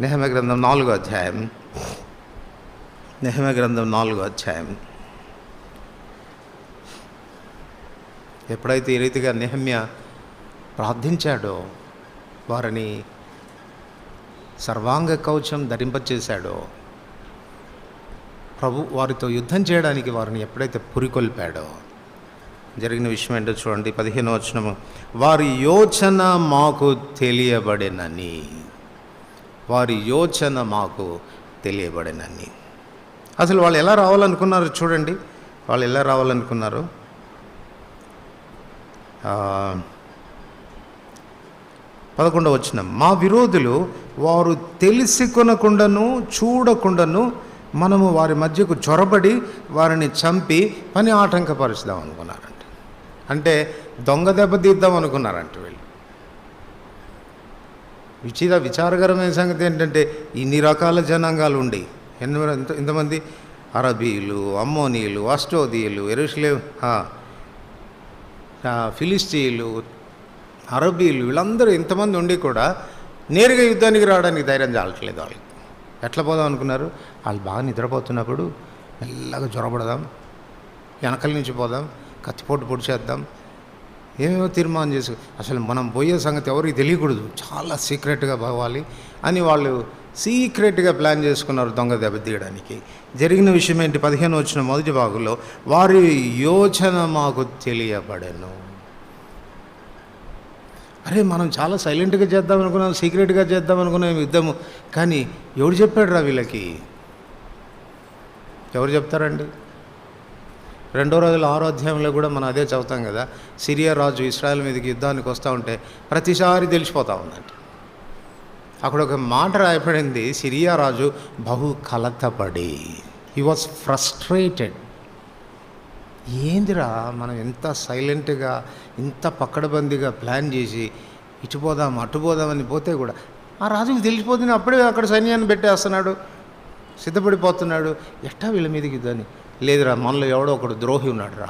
నెహెమ్యా గ్రంథం 4వ అధ్యాయం. నెహెమ్యా గ్రంథం 4వ అధ్యాయం. ఎప్పుడైతే ఈ రీతిగా నెహెమ్యా ప్రార్థించాడో, వారిని సర్వాంగ కవచం ధరింపచేశాడో, ప్రభు వారితో యుద్ధం చేయడానికి వారిని ఎప్పుడైతే పురికొల్పాడో, జరిగిన విషయం ఏంటో చూడండి. 15వ వచనము. వారి యోచన మాకు తెలియబడినని, వారి యోచన మాకు తెలియబడినని. అసలు వాళ్ళు ఎలా రావాలనుకున్నారు చూడండి. వాళ్ళు ఎలా రావాలనుకున్నారు? 11వ వచనం. మా విరోధులు వారు తెలిసి కొనకుండాను చూడకుండాను మనము వారి మధ్యకు చొరబడి వారిని చంపి పని ఆటంకపరుచుదాం అనుకున్నారంట. అంటే దొంగ దెబ్బతీద్దాం అనుకున్నారంట వీళ్ళు. విచారకరమైన సంగతి ఏంటంటే ఇన్ని రకాల జనాంగాలు ఉండి ఇంతమంది అరబీలు, అమ్మోనీయులు, అష్టోదీయులు, యెరూషలేము ఫిలిస్తీయులు, అరబీలు, వీళ్ళందరూ ఇంతమంది ఉండి కూడా నేరుగా యుద్ధానికి రావడానికి ధైర్యం చాలట్లేదు వాళ్ళకి. ఎట్లా పోదాం అనుకున్నారు? వాళ్ళు బాగా నిద్రపోతున్నప్పుడు మెల్లగా జ్వరపడదాం, వెనకల నుంచి పోదాం, కత్తిపోటు పొడిచేద్దాం, ఏమేమో తీర్మానం చేసి అసలు మనం పోయే సంగతి ఎవరికి తెలియకూడదు, చాలా సీక్రెట్గా పోవాలి అని వాళ్ళు సీక్రెట్గా ప్లాన్ చేసుకున్నారు దొంగ దెబ్బతీయడానికి. జరిగిన విషయం ఏంటి? 15వ వచనం మొదటి భాగంలో వారి యోచన మాకు తెలియబడెను. అరే మనం చాలా సైలెంట్గా చేద్దాం అనుకున్నాం, సీక్రెట్గా చేద్దాం అనుకున్నాం యుద్ధము. కానీ ఎవడు చెప్పాడు రా వీళ్ళకి? ఎవరు చెప్తారండి? 2 రోజుల 6వ అధ్యాయంలో కూడా మనం అదే చదువుతాం కదా. సిరియా రాజు ఇశ్రాయేల్ మీదకి యుద్ధానికి వస్తూ ఉంటే ప్రతిసారి తెలిసిపోతూ ఉందంట. అక్కడ ఒక మాట రాయబడింది, సిరియా రాజు బహు కలతపడి, హీ వాజ్ ఫ్రస్ట్రేటెడ్. ఏందిరా మనం ఎంత సైలెంట్గా ఇంత పక్కడబందిగా ప్లాన్ చేసి ఇటు పోదాం అటు పోదామని పోతే కూడా ఆ రాజుకు తెలిసిపోతుంది. అప్పుడే అక్కడ సైన్యాన్ని పెట్టేస్తున్నాడు, సిద్ధపడిపోతున్నాడు. ఎట్టా వీళ్ళ మీదకి యుద్ధాన్ని? లేదురా, మనలో ఎవడో ఒకడు ద్రోహి ఉన్నాడు రా,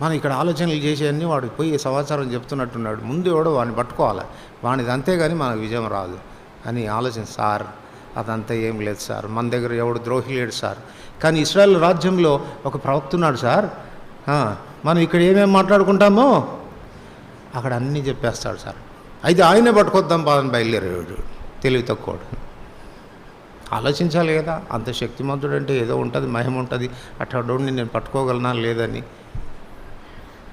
మనం ఇక్కడ ఆలోచనలు చేసేవన్నీ వాడు పోయి సమాచారం చెప్తున్నట్టున్నాడు, ముందు ఎవడో వాడిని పట్టుకోవాలి, వాడిది అంతేగాని మనకు విజయం రాదు అని ఆలోచన. సార్ అదంతా ఏం లేదు సార్, మన దగ్గర ఎవడు ద్రోహి లేడు సార్, కానీ ఇశ్రాయేల్ రాజ్యంలో ఒక ప్రవక్త ఉన్నాడు సార్, మనం ఇక్కడ ఏమేమి మాట్లాడుకుంటామో అక్కడ అన్నీ చెప్పేస్తాడు సార్, అయితే ఆయనే పట్టుకొద్దాం బాధని బయలుదేరాడు. తెలివి తక్కువడు. ఆలోచించాలి కదా, అంత శక్తిమంతుడు అంటే ఏదో ఉంటుంది, మహిమ ఉంటుంది, అట్లాంటి నేను పట్టుకోగలనా లేదని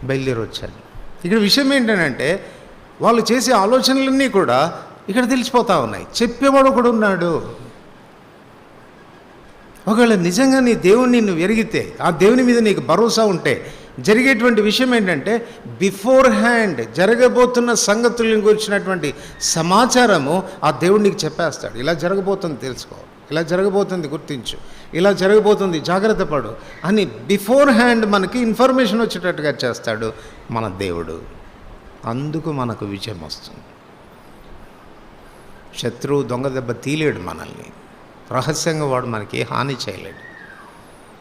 బయలుదేరి వచ్చాను. ఇక్కడ విషయం ఏంటంటే వాళ్ళు చేసే ఆలోచనలన్నీ కూడా ఇక్కడ తెలిసిపోతూ ఉన్నాయి. చెప్పేవాడు ఒకడు ఉన్నాడు. ఒకవేళ నిజంగా నీ దేవుణ్ణి నువ్వు ఎరిగితే, ఆ దేవుని మీద నీకు భరోసా ఉంటే, జరిగేటువంటి విషయం ఏంటంటే బిఫోర్ హ్యాండ్ జరగబోతున్న సంగతులను గురించినటువంటి సమాచారము ఆ దేవుడు నీకు చెప్పేస్తాడు. ఇలా జరగబోతుంది తెలుసుకో, ఇలా జరగబోతుంది గుర్తించు, ఇలా జరగబోతుంది జాగ్రత్త పడు అని బిఫోర్ హ్యాండ్ మనకి ఇన్ఫర్మేషన్ వచ్చేటట్టుగా చేస్తాడు మన దేవుడు. అందుకు మనకు విజయం వస్తుంది. శత్రువు దొంగ దెబ్బ తీలేడు మనల్ని. రహస్యంగా వాడు మనకి ఏ హాని చేయలేడు.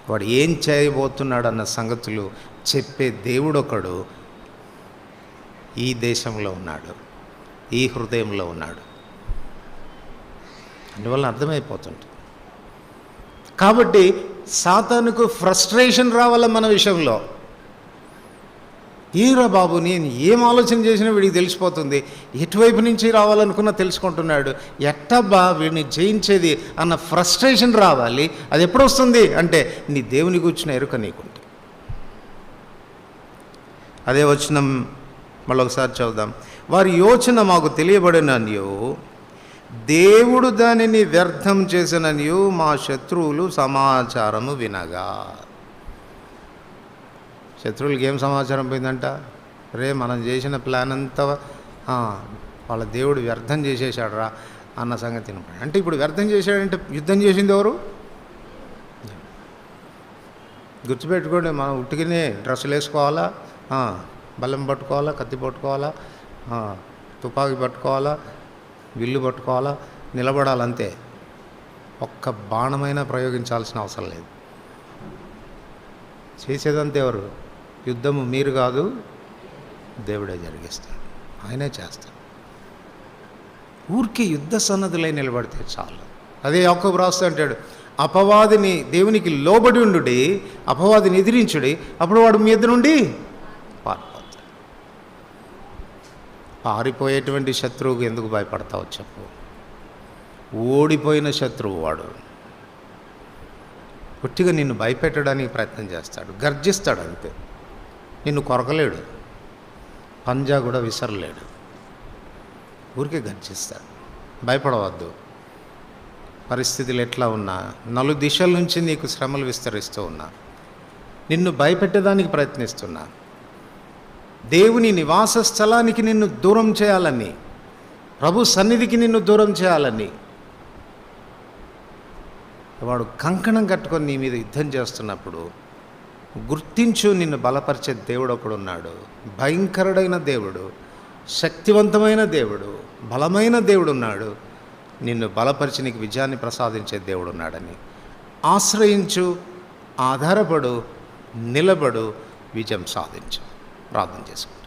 వాడు ఏం చేయబోతున్నాడు అన్న సంగతులు చెప్పే దేవుడొకడు ఈ దేశంలో ఉన్నాడు, ఈ హృదయంలో ఉన్నాడు. అందువల్ల అర్థమైపోతుంది. కాబట్టి సాతానుకు ఫ్రస్ట్రేషన్ రావాల మన విషయంలో. ఏరా బాబు, నేను ఏం ఆలోచన చేసినా వీడికి తెలిసిపోతుంది, ఎటువైపు నుంచి రావాలనుకున్నా తెలుసుకుంటున్నాడు, ఎట్టబ్బా వీడిని జయించేది అన్న ఫ్రస్ట్రేషన్ రావాలి. అది ఎప్పుడు వస్తుంది అంటే నీ దేవుని కూర్చున్న ఎరుక నీకుంటే. అదే వచనం మళ్ళొకసారి చదువుదాం. వారి యోచన మాకు తెలియబడిననియు, దేవుడు దానిని వ్యర్థం చేసిననియు మా శత్రువులు సమాచారము వినగా. శత్రువులకి ఏం సమాచారం పోయిందంట? మనం చేసిన ప్లాన్ అంతా వాళ్ళ దేవుడు వ్యర్థం చేసేసాడు రా అన్న సంగతి. అంటే ఇప్పుడు వ్యర్థం చేశాడంటే యుద్ధం చేసింది ఎవరు? గుర్తుపెట్టుకోండి, మనం ఉట్టిగానే డ్రెస్సులు వేసుకోవాలా, బలం పట్టుకోవాలా, కత్తి పట్టుకోవాలా, తుపాకీ పట్టుకోవాలా, విల్లు పట్టుకోవాలా, నిలబడాలంతే. ఒక్క బాణమైనా ప్రయోగించాల్సిన అవసరం లేదు. చేసేదంతా ఎవరు? యుద్ధము మీరు కాదు, దేవుడే జరిగిస్తాడు, ఆయనే చేస్తాడు. ఊరికే యుద్ధ సన్నద్ధులై నిలబడితే చాలు. అదే యాకోబు రాస్తూ అంటాడు, అపవాదిని దేవునికి లోబడి ఉండుడి, అపవాదిని ఎదిరించుడి, అప్పుడు వాడు మీ ఎదురు నుండి పారిపోతాడు. పారిపోయేటువంటి శత్రువుకు ఎందుకు భయపడతావు చెప్పు? ఓడిపోయిన శత్రువు వాడు. పుట్టిగా నిన్ను భయపెట్టడానికి ప్రయత్నం చేస్తాడు, గర్జిస్తాడు అంతే. నిన్ను కొరకలేడు, పంజా కూడా విసరలేడు, ఊరికే గర్జిస్తాడు. భయపడవద్దు. పరిస్థితులు ఎట్లా ఉన్నా, నలు దిశల నుంచి నీకు శ్రమలు విస్తరిస్తూ ఉన్నా, నిన్ను భయపెట్టడానికి ప్రయత్నిస్తున్నా, దేవుని నివాస స్థలానికి నిన్ను దూరం చేయాలని, ప్రభు సన్నిధికి నిన్ను దూరం చేయాలని వాడు కంకణం కట్టుకొని నీ మీద యుద్ధం చేస్తున్నప్పుడు గుర్తించు, నిన్ను బలపరిచే దేవుడు ఒకడున్నాడు. భయంకరుడైన దేవుడు, శక్తివంతమైన దేవుడు, బలమైన దేవుడు ఉన్నాడు. నిన్ను బలపరిచి నీకు విజయాన్ని ప్రసాదించే దేవుడు ఉన్నాడని ఆశ్రయించు, ఆధారపడు, నిలబడు, విజయం సాధించు. ప్రార్థన చేసుకో.